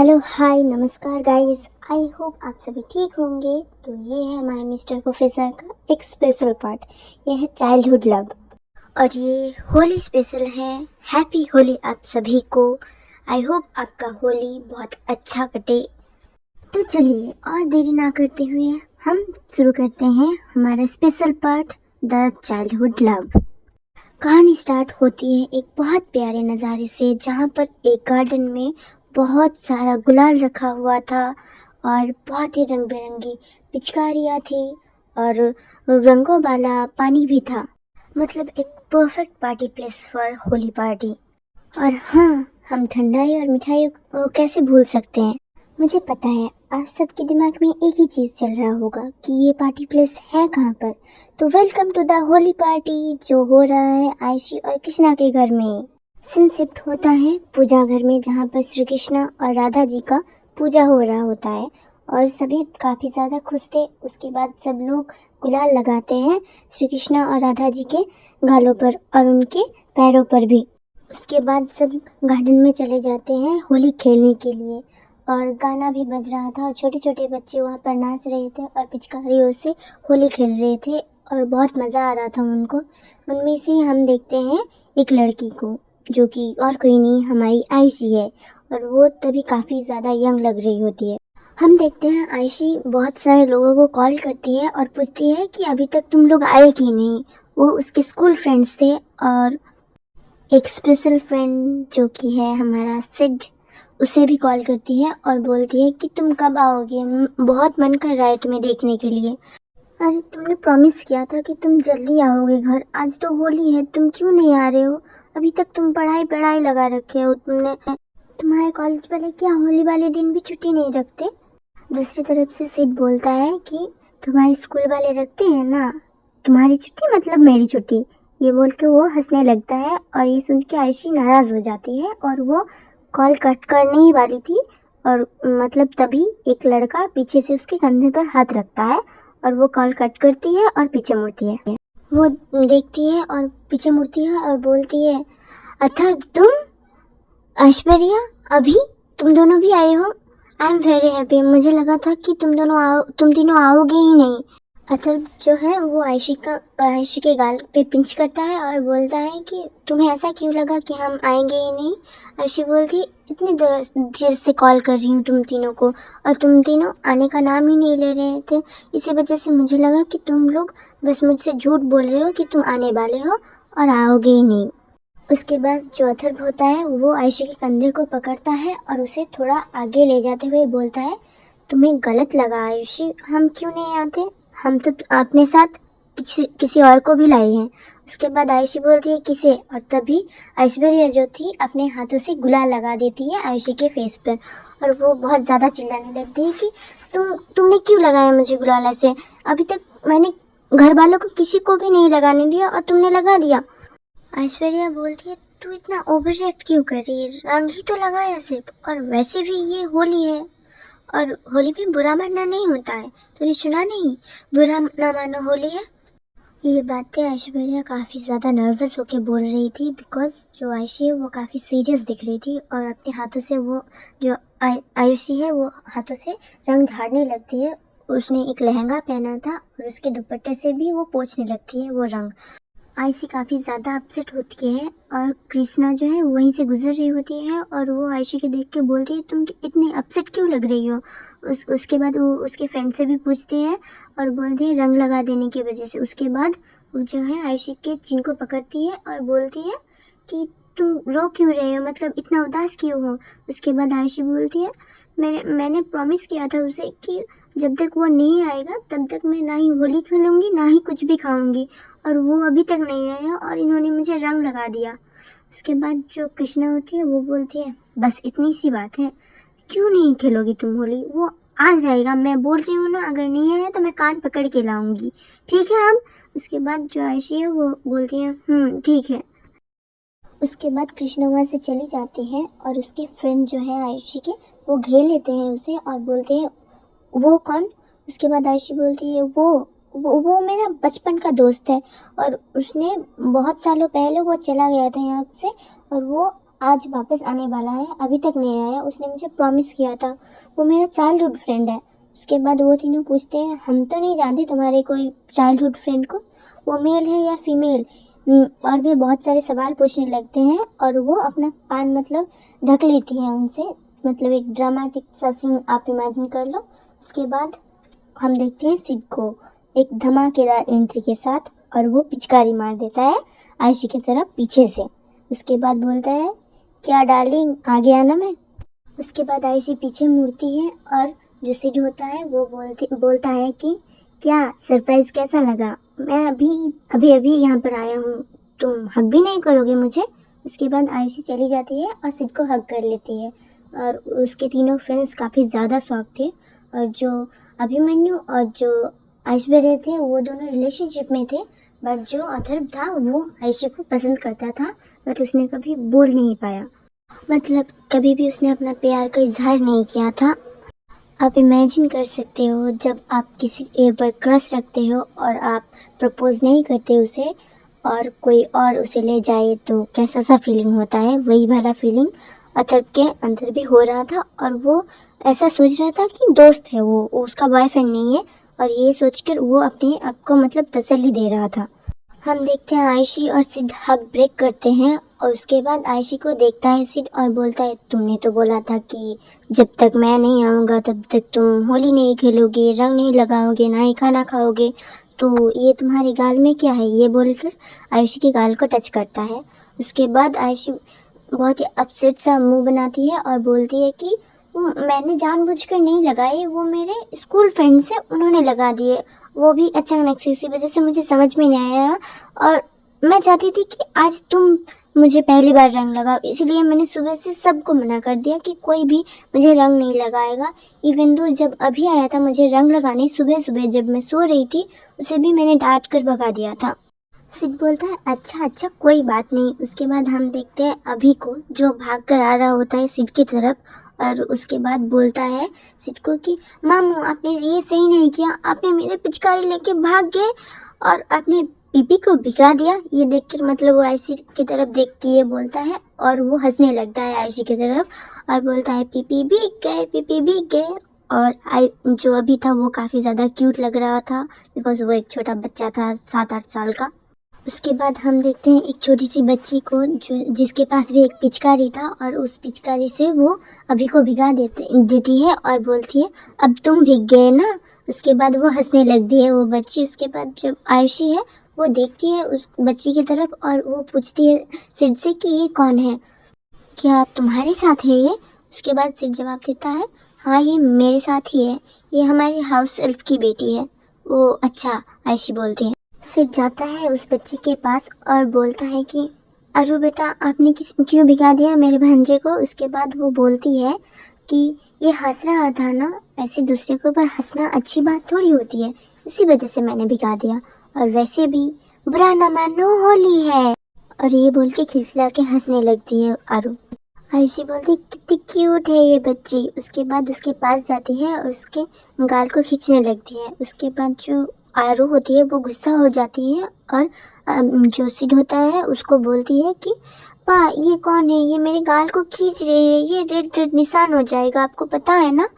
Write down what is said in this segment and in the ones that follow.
Hello hi नमस्कार guys. I hope आप सभी ठीक होंगे। तो ये है माय मिस्टर प्रोफेसर का एक स्पेशल पार्ट। ये है चाइल्डहुड लव और ये होली स्पेशल है। हैप्पी होली आप सभी को। आई होप आपका होली बहुत अच्छा कटे। तो चलिए और देरी ना करते हुए हम शुरू करते हैं हमारा special part the childhood love. कहानी स्टार्ट होती है एक बहुत प्यारे नज़ारे से, जहाँ पर एक गार्डन में बहुत सारा गुलाल रखा हुआ था और बहुत ही रंग बिरंगी पिचकारियाँ थी और रंगों वाला पानी भी था। मतलब एक perfect party place for Holi party. और हाँ, हम ठंडाई और मिठाई को कैसे भूल सकते हैं। मुझे पता है आप सबके दिमाग में एक ही चीज़ चल रहा होगा कि ये पार्टी प्लेस है कहाँ पर। तो welcome to the Holi party जो हो रहा है आयशी और कृष्णा के घर में। सीन शिफ्ट होता है पूजा घर में, जहाँ पर श्री कृष्णा और राधा जी का पूजा हो रहा होता है और सभी काफ़ी ज़्यादा खुश थे। उसके बाद सब लोग गुलाल लगाते हैं श्री कृष्णा और राधा जी के गालों पर और उनके पैरों पर भी। उसके बाद सब गार्डन में चले जाते हैं होली खेलने के लिए और गाना भी बज रहा था और छोटे छोटे बच्चे वहाँ पर नाच रहे थे और पिचकारियों से होली खेल रहे थे और बहुत मज़ा आ रहा था उनको। उनमें से हम देखते हैं एक लड़की को, जो कि और कोई नहीं हमारी आयशी है और वो तभी काफ़ी ज़्यादा यंग लग रही होती है। हम देखते हैं आयशी बहुत सारे लोगों को कॉल करती है और पूछती है कि अभी तक तुम लोग आए कि नहीं। वो उसके स्कूल फ्रेंड्स थे और एक स्पेशल फ्रेंड जो कि है हमारा सिड, उसे भी कॉल करती है और बोलती है कि तुम कब आओगे, बहुत मन कर रहा है तुम्हें देखने के लिए। अरे तुमने प्रॉमिस किया था कि तुम जल्दी आओगे घर, आज तो होली है, तुम क्यों नहीं आ रहे हो। अभी तक तुम पढ़ाई पढ़ाई लगा रखे हो। तुम्हारे कॉलेज वाले क्या होली वाले दिन भी छुट्टी नहीं रखते। दूसरी तरफ से सिड बोलता है कि तुम्हारे स्कूल वाले रखते हैं ना, तुम्हारी छुट्टी मतलब मेरी छुट्टी। ये बोल के वो हंसने लगता है और ये सुन के आयशी नाराज़ हो जाती है और वो कॉल कट करने ही वाली थी और मतलब तभी एक लड़का पीछे से उसके कंधे पर हाथ रखता है और वो कॉल कट करती है और पीछे मुड़ती है। वो देखती है और पीछे मुड़ती है और बोलती है, अच्छा तुम ऐश्वर्या, अभी तुम दोनों भी आए हो। I am very happy. मुझे लगा था कि तुम तीनों आओगे ही नहीं। अथर्व जो है वो आयशी के गाल पे पिंच करता है और बोलता है कि तुम्हें ऐसा क्यों लगा कि हम आएंगे ही नहीं। आयशी बोलती है, इतनी देर से कॉल कर रही हूँ तुम तीनों को और तुम तीनों आने का नाम ही नहीं ले रहे थे। इसी वजह से मुझे लगा कि तुम लोग बस मुझसे झूठ बोल रहे हो कि तुम आने वाले हो और आओगे ही नहीं। उसके बाद जो अथर्व होता है वो आयशी के कंधे को पकड़ता है और उसे थोड़ा आगे ले जाते हुए बोलता है, तुम्हें गलत लगा आयशी, हम क्यों नहीं आते, हम तो अपने साथ किसी और को भी लाए हैं। उसके बाद आयशी बोलती है किसे, और तभी ऐश्वर्या जो थी अपने हाथों से गुलाल लगा देती है आयशी के फेस पर और वो बहुत ज़्यादा चिल्लाने लगती है कि तुमने क्यों लगाया मुझे गुलाल ऐसे, अभी तक मैंने घर वालों को किसी को भी नहीं लगाने दिया और तुमने लगा दिया। ऐश्वर्या बोलती है, तू इतना ओवर रिएक्ट क्यों कर रही है, रंग ही तो लगाया सिर्फ, और वैसे भी ये होली है और होली में बुरा मानना नहीं होता है, तूने सुना नहीं, बुरा ना मानो होली है। ये बातें ऐश्वर्या काफ़ी ज़्यादा नर्वस होके बोल रही थी बिकॉज जो आयशी है वो काफ़ी सीरियस दिख रही थी और अपने हाथों से वो जो आयुषी है वो हाथों से रंग झाड़ने लगती है। उसने एक लहंगा पहना था और उसके दुपट्टे से भी वो पोंछने लगती है वो रंग। आयशी काफ़ी ज़्यादा अपसेट होती है और कृष्णा जो है वहीं से गुजर रही होती है और वो आयशी के देख के बोलती है, तुम इतनी अपसेट क्यों लग रही हो। उसके बाद वो उसके फ्रेंड से भी पूछती है और बोलती है रंग लगा देने की वजह से। उसके बाद वो जो है आयशी के चिन को पकड़ती है और बोलती है कि तुम रो क्यों रहे हो, मतलब इतना उदास क्यों हो। उसके बाद आयशी बोलती है, मैंने प्रॉमिस किया था उसे कि जब तक वो नहीं आएगा तब तक मैं ना ही होली खेलूँगी ना ही कुछ भी खाऊंगी, और वो अभी तक नहीं आया और इन्होंने मुझे रंग लगा दिया। उसके बाद जो कृष्णा होती है वो बोलती है, बस इतनी सी बात है, क्यों नहीं खेलोगी तुम होली, वो आ जाएगा, मैं बोल रही हूँ ना, अगर नहीं आया तो मैं कान पकड़ के लाऊंगी, ठीक है अब। उसके बाद जो आयशी है वो बोलती है ठीक है। उसके बाद कृष्णा वहाँ से चली जाती है और उसके फ्रेंड जो है आयशी के वो घेर लेते हैं उसे और बोलते हैं, वो कौन। उसके बाद आयशी बोलती है, वो मेरा बचपन का दोस्त है और उसने बहुत सालों पहले वो चला गया था यहाँ से और वो आज वापस आने वाला है, अभी तक नहीं आया, उसने मुझे प्रॉमिस किया था, वो मेरा चाइल्डहुड फ्रेंड है। उसके बाद वो तीनों पूछते हैं, हम तो नहीं जानते तुम्हारे कोई चाइल्डहुड फ्रेंड को, वो मेल है या फीमेल। और भी बहुत सारे सवाल पूछने लगते हैं और वो अपना पान मतलब ढक लेती है उनसे। मतलब एक ड्रामेटिक सा सीन आप इमेजिन कर लो। उसके बाद हम देखते हैं सिड को एक धमाकेदार एंट्री के साथ, और वो पिचकारी मार देता है आयशी की तरफ पीछे से। उसके बाद बोलता है, क्या डार्लिंग आगे आना मैं। उसके बाद आयशी पीछे मुड़ती है और जो सिड होता है वो बोलता है कि क्या सरप्राइज कैसा लगा, मैं अभी अभी यहाँ पर आया हूँ, तुम हग भी नहीं करोगे मुझे। उसके बाद आयशी चली जाती है और सिड को हग कर लेती है। और उसके तीनों फ्रेंड्स काफ़ी ज़्यादा शॉक थे, और जो अभिमन्यु और जो ऐश्वर्या थे वो दोनों रिलेशनशिप में थे, बट जो अथर्व था वो आयशी को पसंद करता था, बट उसने कभी बोल नहीं पाया, मतलब कभी भी उसने अपना प्यार का इजहार नहीं किया था। आप इमेजिन कर सकते हो जब आप किसी पर क्रश रखते हो और आप प्रपोज नहीं करते उसे, और कोई और उसे ले जाए तो कैसा सा फीलिंग होता है। वही वाला फीलिंग अथर्व के अंदर भी हो रहा था, और वो ऐसा सोच रहा था कि दोस्त है वो उसका बॉयफ्रेंड नहीं है, और ये सोचकर वो अपने आप को मतलब तसल्ली दे रहा था। हम देखते हैं आयशी और सिड हग ब्रेक करते हैं, और उसके बाद आयशी को देखता है सिड और बोलता है, तुमने तो बोला था कि जब तक मैं नहीं आऊँगा तब तक तुम होली नहीं खेलोगे, रंग नहीं लगाओगे, ना ही खाना खाओगे, तो ये तुम्हारे गाल में क्या है। ये बोलकर आयशी के गाल को टच करता है। उसके बाद आयशी बहुत ही अपसेट सा मुंह बनाती है और बोलती है कि वो मैंने जानबूझकर नहीं लगाए, वो मेरे स्कूल फ्रेंड्स हैं, उन्होंने लगा दिए, वो भी अचानक से, इसी वजह से मुझे समझ में नहीं आया, और मैं चाहती थी कि आज तुम मुझे पहली बार रंग लगाओ, इसलिए मैंने सुबह से सबको मना कर दिया कि कोई भी मुझे रंग नहीं लगाएगा। इवन दो जब अभी आया था मुझे रंग लगाने, सुबह सुबह जब मैं सो रही थी, उसे भी मैंने डांट कर भगा दिया था। सिड बोलता है, अच्छा अच्छा कोई बात नहीं। उसके बाद हम देखते हैं अभी को, जो भाग कर आ रहा होता है सिड की तरफ, और उसके बाद बोलता है सिड को कि मामू आपने ये सही नहीं किया, आपने मेरे पिचकारी लेके भाग गए और आपने पीपी को भिगा दिया। ये देखकर मतलब वो आयशी की तरफ देख के ये बोलता है, और वो हंसने लगता है आयशी की तरफ और बोलता है, पीपी भीग गए, पीपी भीग गए। और जो अभी था वो काफ़ी ज़्यादा क्यूट लग रहा था, बिकॉज वो एक छोटा बच्चा था 7-8 साल का। उसके बाद हम देखते हैं एक छोटी सी बच्ची को जिसके पास भी एक पिचकारी था, और उस पिचकारी से वो अभी को भिगा देती है और बोलती है, अब तुम भीग गए ना। उसके बाद वो हंसने लगती है वो बच्ची। उसके बाद जब आयुषी है वो देखती है उस बच्ची की तरफ और वो पूछती है सिड से कि ये कौन है, क्या तुम्हारे साथ है ये। उसके बाद सिड जवाब देता है, हाँ ये मेरे साथ ही है, ये हमारी हाउस एल्फ की बेटी है। वो अच्छा, आयुषी बोलती है। सिड जाता है उस बच्ची के पास और बोलता है कि अरु बेटा आपने क्यों भिगा दिया मेरे भांजे को। उसके बाद वो बोलती है कि ये हंस रहा था ना, ऐसे दूसरे के ऊपर हंसना अच्छी बात थोड़ी होती है, इसी वजह से मैंने भिगा दिया, और वैसे भी बुरा ना मानो होली है। और ये बोल के खिलखिला के हंसने लगती है अरु। आयुषी बोलती कितनी क्यूट है ये बच्ची। उसके बाद उसके पास जाती है और उसके गाल को खींचने लगती है। उसके बाद जो आरू होती है वो गुस्सा हो जाती है और जो सिड होता है उसको बोलती है कि पा ये कौन है, ये मेरे गाल को खींच रही है, ये रेड रेड निशान हो जाएगा, आपको पता है ना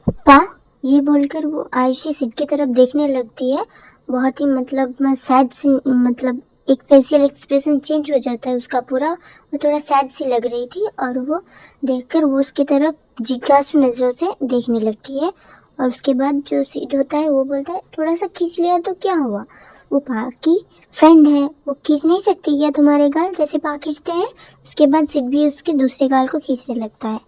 पा। ये बोलकर वो आयुषी सिड की तरफ देखने लगती है। बहुत ही मतलब सैड सी, मतलब एक फेशियल एक्सप्रेशन चेंज हो जाता है उसका पूरा, वो थोड़ा सैड सी लग रही थी, और वो देखकर वो उसकी तरफ जिज्ञासु नज़रों से देखने लगती है। और उसके बाद जो सिड होता है वो बोलता है, थोड़ा सा खींच लिया तो क्या हुआ, वो पा की फ्रेंड है, वो खींच नहीं सकती क्या तुम्हारे गाल जैसे पा खींचते हैं। उसके बाद सिड भी उसके दूसरे गाल को खींचने लगता है।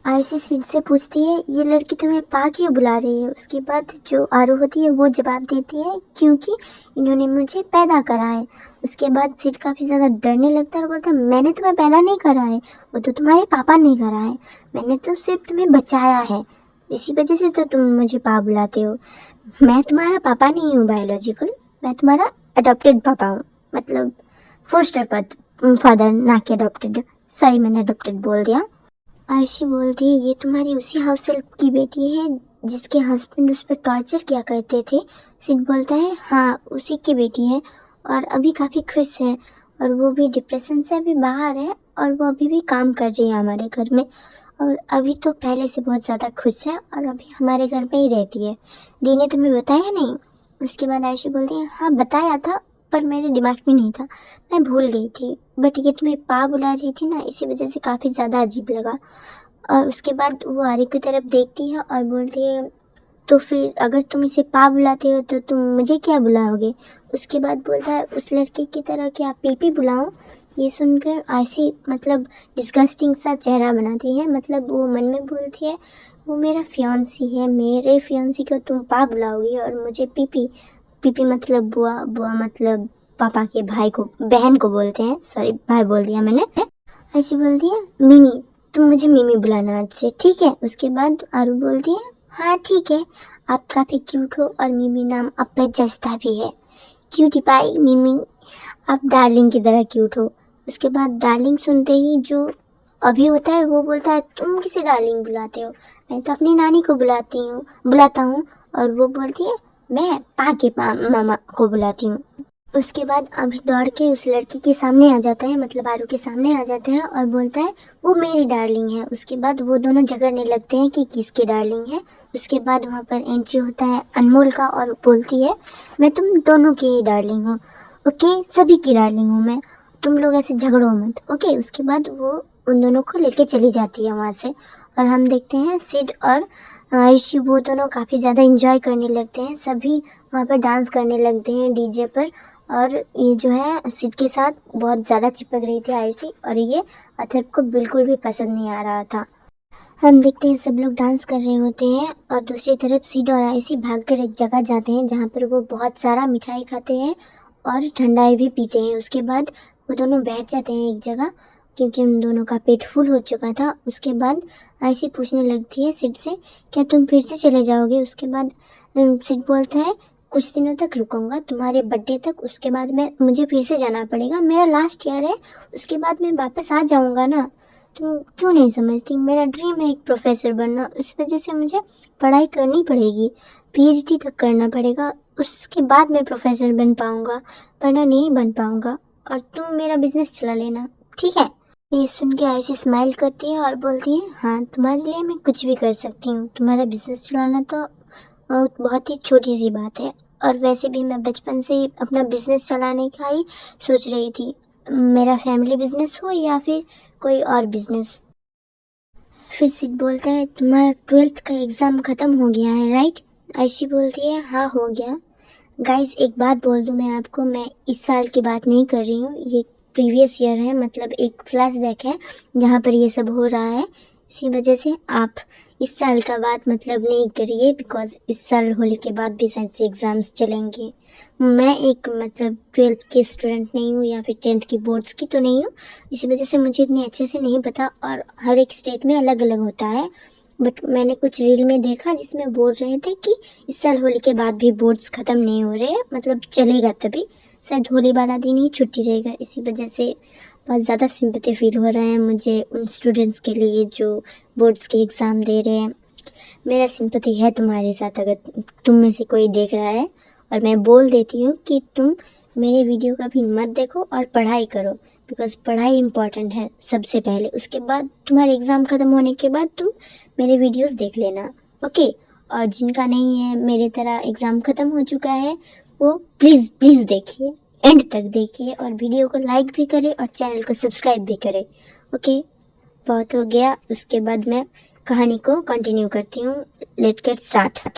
आयुषी सिड से पूछती है, ये लड़की तुम्हें पा क्यों बुला रही है। उसके बाद जो आरू होती है वो जवाब देती है, क्योंकि इन्होंने मुझे पैदा करा है। उसके बाद सिड काफ़ी ज़्यादा डरने लगता है और बोलता है, मैंने तुम्हें पैदा नहीं करा है, वो तो तुम्हारे पापा ने करा है, मैंने तो सिर्फ तुम्हें बचाया है, इसी वजह से तो तुम मुझे पा बुलाते हो। मैं तुम्हारा पापा नहीं हूँ बायोलॉजिकल, मैं तुम्हारा अडॉप्टेड पापा हूँ, मतलब फोस्टर फादर, ना कि अडॉप्टेड। सॉरी मैंने अडॉप्टेड बोल दिया। आयुषी बोलती है, ये तुम्हारी उसी हाउस हेल्प की बेटी है जिसके हस्बैंड उस पर टॉर्चर किया करते थे। सिड बोलता है, हाँ उसी की बेटी है और अभी काफ़ी खुश है, और वो भी डिप्रेशन से अभी बाहर है और वो अभी भी काम कर रही है हमारे घर में। और अभी तो पहले से बहुत ज़्यादा खुश है और अभी हमारे घर में ही रहती है। दी ने तुम्हें बताया नहीं? उसके बाद आयशी बोलती है हाँ बताया था, पर मेरे दिमाग में नहीं था, मैं भूल गई थी। बट ये तुम्हें पा बुला रही थी ना, इसी वजह से काफ़ी ज़्यादा अजीब लगा। और उसके बाद वो आर्य की तरफ देखती है और बोलती है तो फिर अगर तुम इसे पा बुलाते हो तो तुम मुझे क्या बुलाओगे? उसके बाद बोलता है उस लड़के की तरह क्या पीपी बुलाऊं? ये सुनकर आयशी मतलब डिस्गस्टिंग सा चेहरा बनाती है। मतलब वो मन में बोलती है वो मेरा फियांसी है, मेरे फियांसी को तुम पा बुलाओगी और मुझे पीपी? पीपी मतलब बुआ, बुआ मतलब पापा के भाई को, बहन को बोलते हैं। सॉरी भाई बोल दिया मैंने। आयशी बोलती है मिमी, तुम मुझे मिमी बुलाना आज से, ठीक है? उसके बाद आरू बोलती है हाँ ठीक है, आप काफ़ी क्यूट हो और मिमी नाम आप पे जचता भी है। क्यूटी पाई मिमी, आप डार्लिंग की तरह क्यूट हो। उसके बाद डार्लिंग सुनते ही जो अभी होता है वो बोलता है तुम किसे डार्लिंग बुलाते हो? मैं तो अपनी नानी को बुलाता हूँ। और वो बोलती है मैं पा के मामा को बुलाती हूँ। उसके बाद अभी दौड़ के उस लड़की के सामने आ जाता है, मतलब आरू के सामने आ जाता है और बोलता है वो मेरी डार्लिंग है। उसके बाद वो दोनों झगड़ने लगते हैं कि किसकी डार्लिंग है। उसके बाद वहाँ पर एंट्री होता है अनमोल का और बोलती है मैं तुम दोनों की ही डार्लिंग हूँ, ओके? सभी की डार्लिंग हूँ मैं, तुम लोग ऐसे झगड़ो मत, ओके? उसके बाद वो उन दोनों को लेके चली जाती है वहाँ से। और हम देखते हैं सिड और आयशी वो दोनों काफ़ी ज़्यादा इंजॉय करने लगते हैं। सभी वहाँ पर डांस करने लगते हैं डीजे पर। और ये जो है सिड के साथ बहुत ज़्यादा चिपक रही थी आयशी और ये अथर्व को बिल्कुल भी पसंद नहीं आ रहा था। हम देखते हैं सब लोग डांस कर रहे होते हैं और दूसरी तरफ सिड और आयशी भागकर एक जगह जाते हैं जहाँ पर वो बहुत सारा मिठाई खाते हैं और ठंडाई भी पीते हैं। उसके बाद वो दोनों बैठ जाते हैं एक जगह क्योंकि उन दोनों का पेट फुल हो चुका था। उसके बाद आयशी पूछने लगती है सिड से क्या तुम फिर से चले जाओगे? उसके बाद सिड बोलता है कुछ दिनों तक रुकूंगा, तुम्हारे बर्थडे तक, उसके बाद मुझे फिर से जाना पड़ेगा, मेरा लास्ट ईयर है, उसके बाद मैं वापस आ जाऊंगा ना। तुम क्यों नहीं समझती? मेरा ड्रीम है एक प्रोफेसर बनना, इस वजह से मुझे पढ़ाई करनी पड़ेगी, पीएचडी तक करना पड़ेगा, उसके बाद मैं प्रोफेसर बन पाऊंगा, वरना नहीं बन पाऊंगा। और तुम मेरा बिजनेस चला लेना, ठीक है? ये सुन के आयशी स्माइल करती है और बोलती है हाँ तुम्हारे लिए मैं कुछ भी कर सकती हूँ, तुम्हारा बिजनेस चलाना तो बहुत ही छोटी सी बात है। और वैसे भी मैं बचपन से ही अपना बिजनेस चलाने का ही सोच रही थी, मेरा फैमिली बिजनेस हो या फिर कोई और बिजनेस। फिर सिड बोलता है तुम्हारा 12th का एग्ज़ाम ख़त्म हो गया है राइट? आयशी बोलती है हाँ हो गया। गाइस एक बात बोल दूँ मैं आपको, मैं इस साल की बात नहीं कर रही हूँ, ये प्रीवियस ईयर है, मतलब एक फ्लैशबैक है जहाँ पर ये सब हो रहा है। इसी वजह से आप इस साल का बात मतलब नहीं करिए, बिकॉज इस साल होली के बाद भी शायद से एग्ज़ाम्स चलेंगे। मैं एक मतलब 12th की स्टूडेंट नहीं हूँ या फिर 10th की बोर्ड्स की तो नहीं हूँ, इसी वजह से मुझे इतने अच्छे से नहीं पता और हर एक स्टेट में अलग अलग होता है। बट मैंने कुछ रील में देखा जिसमें बोल रहे थे कि इस साल होली के बाद भी बोर्ड्स ख़त्म नहीं हो रहे, मतलब चलेगा तभी, शायद होली वाला दिन ही छुट्टी रहेगा। इसी वजह से बहुत ज़्यादा सिंपैथी फील हो रहा है मुझे उन स्टूडेंट्स के लिए जो बोर्ड्स के एग्ज़ाम दे रहे हैं। मेरा सिंपैथी है तुम्हारे साथ अगर तुम में से कोई देख रहा है। और मैं बोल देती हूँ कि तुम मेरे वीडियो कभी मत देखो और पढ़ाई करो, बिकॉज पढ़ाई इम्पॉर्टेंट है सबसे पहले, उसके बाद तुम्हारे एग्ज़ाम ख़त्म होने के बाद तुम मेरे वीडियोस देख लेना, ओके? और जिनका नहीं है मेरे तरह एग्ज़ाम ख़त्म हो चुका है वो प्लीज़ प्लीज़ देखिए, एंड तक देखिए और वीडियो को लाइक भी करें और चैनल को सब्सक्राइब भी करें, ओके? बहुत हो गया, उसके बाद मैं कहानी को कंटिन्यू करती हूँ। Let get start.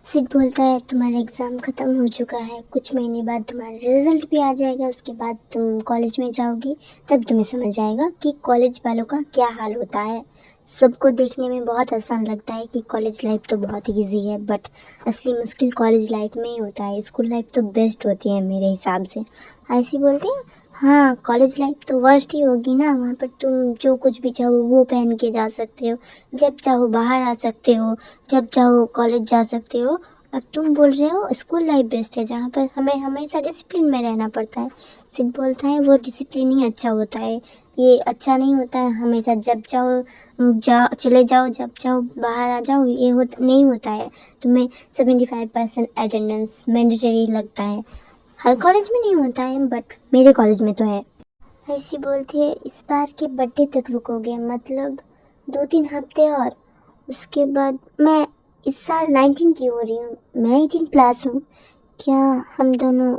सिड बोलता है तुम्हारा एग्ज़ाम ख़त्म हो चुका है, कुछ महीने बाद तुम्हारा रिजल्ट भी आ जाएगा, उसके बाद तुम कॉलेज में जाओगी, तब तुम्हें समझ आएगा कि कॉलेज वालों का क्या हाल होता है। सबको देखने में बहुत आसान लगता है कि कॉलेज लाइफ तो बहुत ईजी है, बट असली मुश्किल कॉलेज लाइफ में ही होता है। स्कूल लाइफ तो बेस्ट होती है मेरे हिसाब से। ऐसी बोलते हैं हाँ कॉलेज लाइफ तो वर्स्ट ही होगी ना, वहाँ पर तुम जो कुछ भी चाहो वो पहन के जा सकते हो, जब चाहो बाहर आ सकते हो, जब चाहो कॉलेज जा सकते हो। और तुम बोल रहे हो स्कूल लाइफ बेस्ट है जहाँ पर हमें हमेशा डिसिप्लिन में रहना पड़ता है। सिड बोलता है वो डिसिप्लिन ही अच्छा होता है, ये अच्छा नहीं होता है हमेशा जब चाहो चले जाओ, जब चाहो बाहर आ जाओ, ये नहीं होता है। तुम्हें 75% अटेंडेंस मैंडेटरी लगता है, हर कॉलेज में नहीं होता है बट मेरे कॉलेज में तो है। आयशी बोलती है इस बार के बर्थडे तक रुकोगे, मतलब 2-3 हफ्ते और उसके बाद मैं इस साल 19 की हो रही हूँ, मैं 18 प्लस हूँ, क्या हम दोनों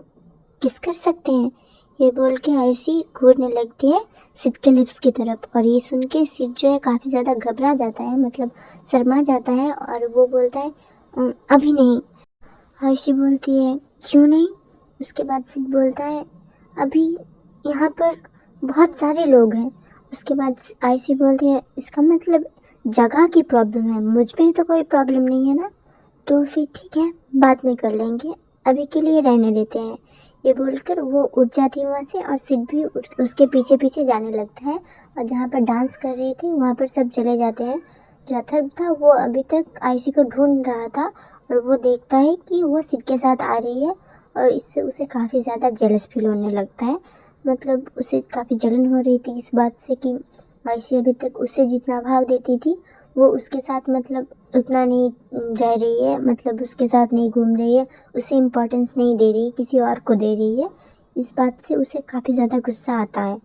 किस कर सकते हैं? ये बोल के आयशी घूरने लगती है सिड के लिप्स की तरफ, और ये सुन के सिड जो है काफ़ी ज़्यादा घबरा जाता है, मतलब शर्मा जाता है, और वो बोलता है अभी नहीं। आयशी बोलती है क्यों नहीं? उसके बाद सिड बोलता है अभी यहाँ पर बहुत सारे लोग हैं। उसके बाद आयशी बोलती है इसका मतलब जगह की प्रॉब्लम है, मुझ पे तो कोई प्रॉब्लम नहीं है ना, तो फिर ठीक है बाद में कर लेंगे, अभी के लिए रहने देते हैं। ये बोलकर वो उठ जाती है वहाँ से, और सिड भी उसके पीछे पीछे जाने लगता है, और जहाँ पर डांस कर रहे थे वहाँ पर सब चले जाते हैं। जो अथर्व था वो अभी तक आयशी को ढूंढ रहा था, और वो देखता है कि वो सिड के साथ आ रही है, और इससे उसे काफ़ी ज़्यादा जेलस फील होने लगता है। मतलब उसे काफ़ी जलन हो रही थी इस बात से कि आयशी अभी तक उसे जितना भाव देती थी वो उसके साथ मतलब उतना नहीं रह रही है, मतलब उसके साथ नहीं घूम रही है, उसे इम्पोर्टेंस नहीं दे रही, किसी और को दे रही है। इस बात से उसे काफ़ी ज़्यादा गुस्सा आता है।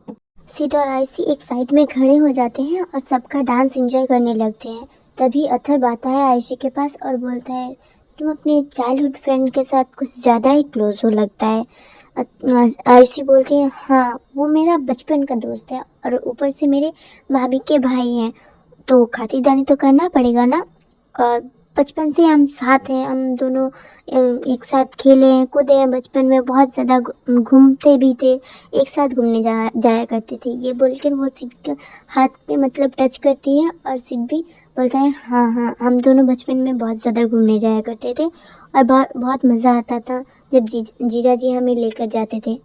सिड और आयशी एक साइड में खड़े हो जाते हैं और सबका डांस एंजॉय करने लगते हैं। तभी अथर्व आता है आयशी के पास और बोलता है तुम अपने चाइल्डहुड फ्रेंड के साथ कुछ ज़्यादा ही क्लोज हो लगता है। आयशी बोलती है हाँ वो मेरा बचपन का दोस्त है, और ऊपर से मेरे भाभी के भाई हैं, तो खातिरदारी तो करना पड़ेगा ना। और बचपन से हम साथ हैं, हम दोनों एक साथ खेले हैं कूदे हैं, बचपन में बहुत ज़्यादा घूमते भी थे, एक साथ घूमने जाया करते थे। ये बोलकर वो सिड के हाथ पे मतलब टच करती है, और सिड भी बोलता है हाँ हाँ हम दोनों बचपन में बहुत ज़्यादा घूमने जाया करते थे, और बहुत मज़ा आता था जब जीजा जी हमें लेकर जाते थे।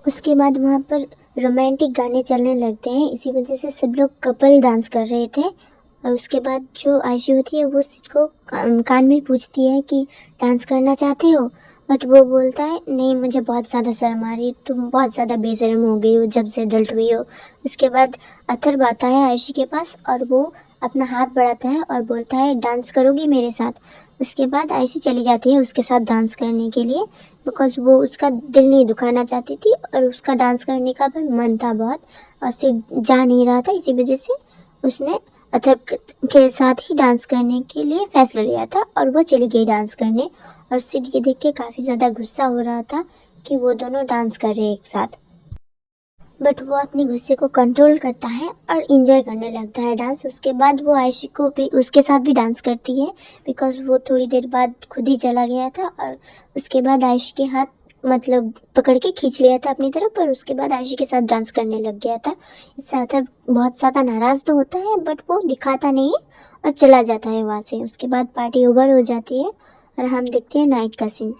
उसके बाद वहाँ पर रोमांटिक गाने चलने लगते हैं, इसी वजह से सब लोग कपल डांस कर रहे थे। और उसके बाद जो आयशी होती है वो सिड को कान में पूछती है कि डांस करना चाहते हो, बट वो बोलता है नहीं मुझे बहुत ज़्यादा शर्म आ रही है, तुम बहुत ज़्यादा बेशर्म हो गई हो जब से अडल्ट हुई हो। उसके बाद अथर्व आता है आयशी के पास, और वो अपना हाथ बढ़ाता है और बोलता है डांस करोगी मेरे साथ। उसके बाद आयशी चली जाती है उसके साथ डांस करने के लिए, बिकॉज वो उसका दिल नहीं दुखाना चाहती थी, और उसका डांस करने का भी मन था बहुत, और सिड जा नहीं रहा था, इसी वजह से उसने अथर्व के साथ ही डांस करने के लिए फैसला लिया था, और वो चली गई डांस करने। और सिड ये देख के काफ़ी ज़्यादा गुस्सा हो रहा था कि वो दोनों डांस कर रहे हैं एक साथ, बट वो अपने गुस्से को कंट्रोल करता है और इंजॉय करने लगता है डांस। उसके बाद वो आयशी को भी उसके साथ भी डांस करती है, बिकॉज वो थोड़ी देर बाद खुद ही चला गया था, और उसके बाद आयशी के हाथ मतलब पकड़ के खींच लिया था अपनी तरफ, और उसके बाद आयशी के साथ डांस करने लग गया था। इससे अथर्व बहुत ज़्यादा नाराज़ तो होता है, बट वो दिखाता नहीं है और चला जाता है वहाँ से। उसके बाद पार्टी ओवर हो जाती है, और हम देखते हैं नाइट का सीन।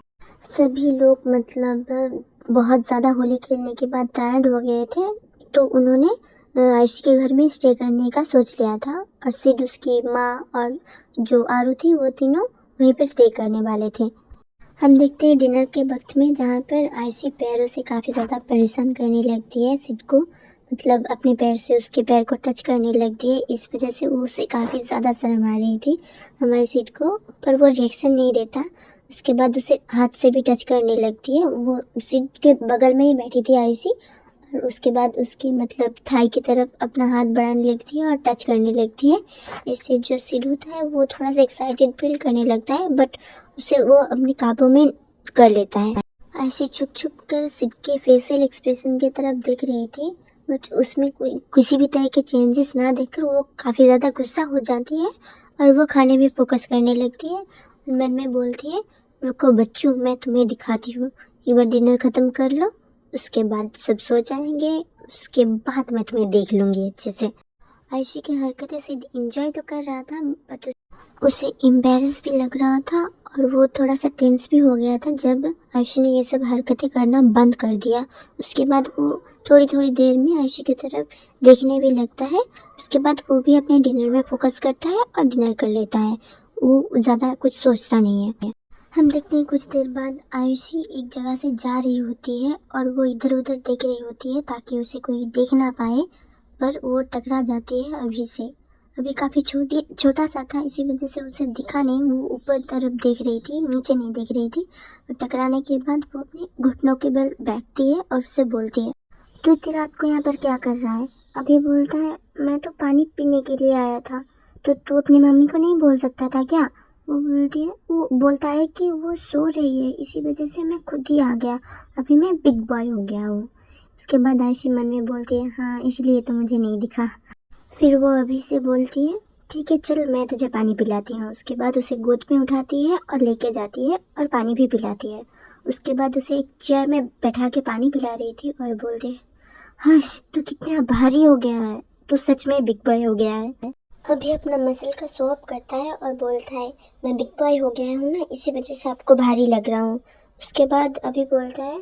सभी लोग मतलब बहुत ज़्यादा होली खेलने के बाद टायर्ड हो गए थे, तो उन्होंने आयशी के घर में स्टे करने का सोच लिया था, और सिड उसकी माँ और जो आरू थी वो तीनों वहीं पर स्टे करने वाले थे। हम देखते हैं डिनर के वक्त में जहाँ पर आयशी पैरों से काफ़ी ज़्यादा परेशान करने लगती है सिड को, मतलब अपने पैर से उसके पैर को टच करने लगती है, इस वजह से वो उसे काफ़ी ज़्यादा शर्म आ रही थी हमारी सिड को, पर वो रिएक्शन नहीं देता। उसके बाद उसे हाथ से भी टच करने लगती है, वो सिड के बगल में ही बैठी थी आयशी, और उसके बाद उसकी मतलब थाई की तरफ अपना हाथ बढ़ाने लगती है और टच करने लगती है। इससे जो सिड होता है वो थोड़ा सा एक्साइटेड फील करने लगता है, बट उसे वो अपने काबू में कर लेता है। आयशी छुप छुप कर सिड के फेशियल एक्सप्रेशन की तरफ देख रही थी, बट उसमें कोई किसी भी तरह के चेंजेस ना देखकर वो काफ़ी ज़्यादा गुस्सा हो जाती है, और वो खाने में फोकस करने लगती है। मन में बोलती है रुको बच्चों मैं तुम्हें दिखाती हूँ, एक बार डिनर ख़त्म कर लो, उसके बाद सब सो जाएंगे, उसके बाद मैं तुम्हें देख लूँगी अच्छे से। आयशी की हरकतें सिड इंजॉय तो कर रहा था, बट उसे एम्बेरस भी लग रहा था, और वो थोड़ा सा टेंस भी हो गया था जब आयशी ने ये सब हरकतें करना बंद कर दिया। उसके बाद वो थोड़ी थोड़ी देर में आयशी की तरफ देखने भी लगता है। उसके बाद वो भी अपने डिनर में फोकस करता है और डिनर कर लेता है, वो ज़्यादा कुछ सोचता नहीं है। हम देखते हैं कुछ देर बाद आयशी एक जगह से जा रही होती है, और वो इधर उधर देख रही होती है ताकि उसे कोई देख ना पाए, पर वो टकरा जाती है अभी से। अभी काफ़ी छोटा सा था, इसी वजह से उसे दिखा नहीं, वो ऊपर तरफ देख रही थी, नीचे नहीं देख रही थी। और टकराने के बाद वो अपने घुटनों के बल बैठती है और उससे बोलती है तू इतनी रात को यहाँ पर क्या कर रहा है? अभी बोलता है मैं तो पानी पीने के लिए आया था। तो तू अपनी मम्मी को नहीं बोल सकता था क्या? वो बोलता है कि वो सो रही है, इसी वजह से मैं खुद ही आ गया। अभी मैं बिग बॉय हो गया हूँ। उसके बाद आयशी मन में बोलती है हाँ इसलिए तो मुझे नहीं दिखा। फिर वो अभी से बोलती है ठीक है चल मैं तुझे पानी पिलाती हूँ। उसके बाद उसे गोद में उठाती है और लेके जाती है और पानी भी पिलाती है। उसके बाद उसे एक चेयर में बैठा के पानी पिला रही थी और बोलती है हर्ष तू कितना भारी हो गया है, तू सच में बिग बॉय हो गया है। अभी अपना मसल का शो अप करता है और बोलता है मैं बिग बॉय हो गया हूँ ना, इसी वजह से आपको भारी लग रहा हूँ। उसके बाद अभी बोलता है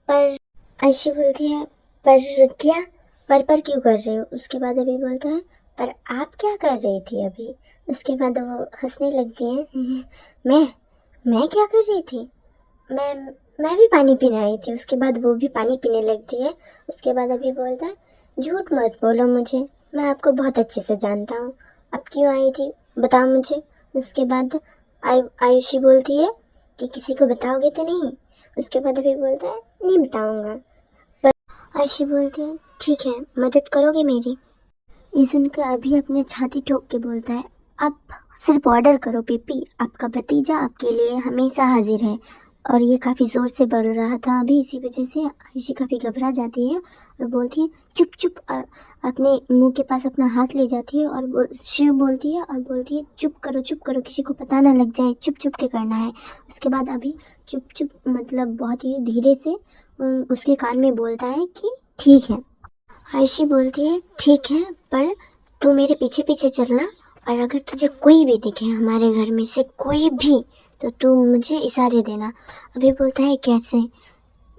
पर आयशी बोलती है पर क्या, पर क्यों कर रहे हो? उसके बाद अभी बोलता है पर आप क्या कर रही थी अभी? उसके बाद वो हंसने लगती है मैं क्या कर रही थी? मैं मैं भी पानी पीने आई थी। उसके बाद वो भी पानी पीने लगती है। उसके बाद अभी बोलता है झूठ मत बोलो मुझे, मैं आपको बहुत अच्छे से जानता हूँ। अब क्यों आई थी बताओ मुझे। उसके बाद आयुषी बोलती है कि किसी को बताओगे तो नहीं? उसके बाद अभी बोलता है नहीं बताऊँगा। पर आयुषी बोलती है ठीक है मदद करोगे मेरी? ये सुनकर अभी अपने छाती ठोक के बोलता है आप सिर्फ ऑर्डर करो पीपी, आपका भतीजा आपके लिए हमेशा हाजिर है। और ये काफ़ी ज़ोर से बोल रहा था अभी, इसी वजह से आयुषी काफ़ी घबरा जाती है और बोलती है चुप चुप, और अपने मुंह के पास अपना हाथ ले जाती है और शिव बोलती है और बोलती है चुप करो किसी को पता ना लग जाए, चुप चुप के करना है। उसके बाद अभी चुप चुप मतलब बहुत ही धीरे से उसके कान में बोलता है कि ठीक है। आयशी बोलती है ठीक है पर तू मेरे पीछे पीछे चलना, और अगर तुझे कोई भी दिखे हमारे घर में से कोई भी तो तू मुझे इशारे देना। अभी बोलता है कैसे?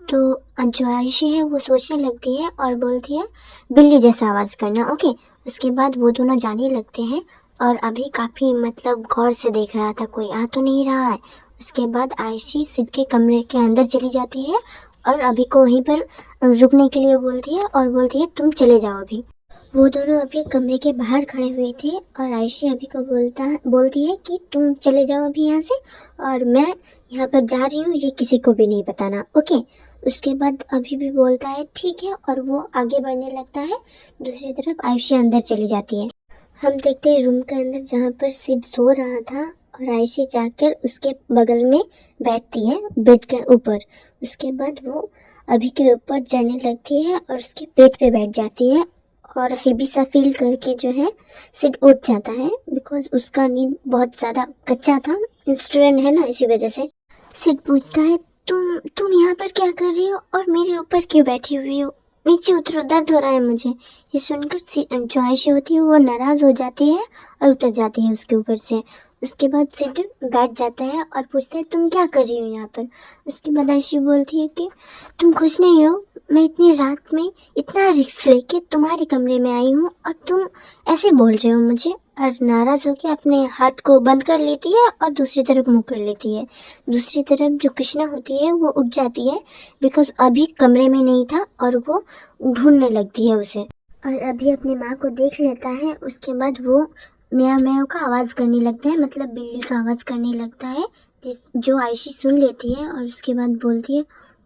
तो जो आयशी है वो सोचने लगती है और बोलती है बिल्ली जैसा आवाज़ करना, ओके। उसके बाद वो दोनों जाने लगते हैं और अभी काफ़ी मतलब गौर से देख रहा था कोई आ तो नहीं रहा है। उसके बाद आयशी सिड के कमरे के अंदर चली जाती है और अभी को वहीं पर रुकने के लिए बोलती है और बोलती है तुम चले जाओ अभी। वो दोनों अभी कमरे के बाहर खड़े हुए थे और आयशी अभी को बोलती है कि तुम चले जाओ अभी यहाँ से, और मैं यहाँ पर जा रही हूँ, ये किसी को भी नहीं बताना, ओके। उसके बाद अभी भी बोलता है ठीक है और वो आगे बढ़ने लगता है। दूसरी तरफ आयशी अंदर चली जाती है। हम देखते हैं रूम के अंदर जहाँ पर सिड सो रहा था और आयशी जाकर उसके बगल में बैठती है बेड के ऊपर। उसके बाद वो अभी के ऊपर चढ़ने लगती है और उसके पेट पे बैठ जाती है और हेवी सा फील करके जो है सिड उठ जाता है, बिकॉज उसका नींद बहुत ज़्यादा कच्चा था, इंस्टेंट है ना, इसी वजह से। सिड पूछता है तुम यहाँ पर क्या कर रही हो और मेरे ऊपर क्यों बैठी हुई हो? नीचे उतरो, दर्द हो रहा है मुझे। ये सुनकर जो आयशी होती है वो नाराज़ हो जाती है और उतर जाती है उसके ऊपर से। उसके बाद सिड बैठ जाता है और पूछता है तुम क्या कर रही हो यहाँ पर? उसके बाद आयशी बोलती है कि तुम खुश नहीं हो, मैं इतनी रात में इतना रिस्क लेके तुम्हारे कमरे में आई हूँ और तुम ऐसे बोल रहे हो मुझे। और नाराज़ होकर अपने हाथ को बंद कर लेती है और दूसरी तरफ मुँह कर लेती है। दूसरी तरफ जो कृष्णा होती है वो उठ जाती है, बिकॉज अभी कमरे में नहीं था और वो ढूंढने लगती है उसे, और अभी अपनी माँ को देख लेता है। उसके बाद वो म्याऊ म्याऊ का आवाज़ करने लगता है, मतलब बिल्ली का आवाज़ करने लगता है, जो आयशी सुन लेती है और उसके बाद बोलती है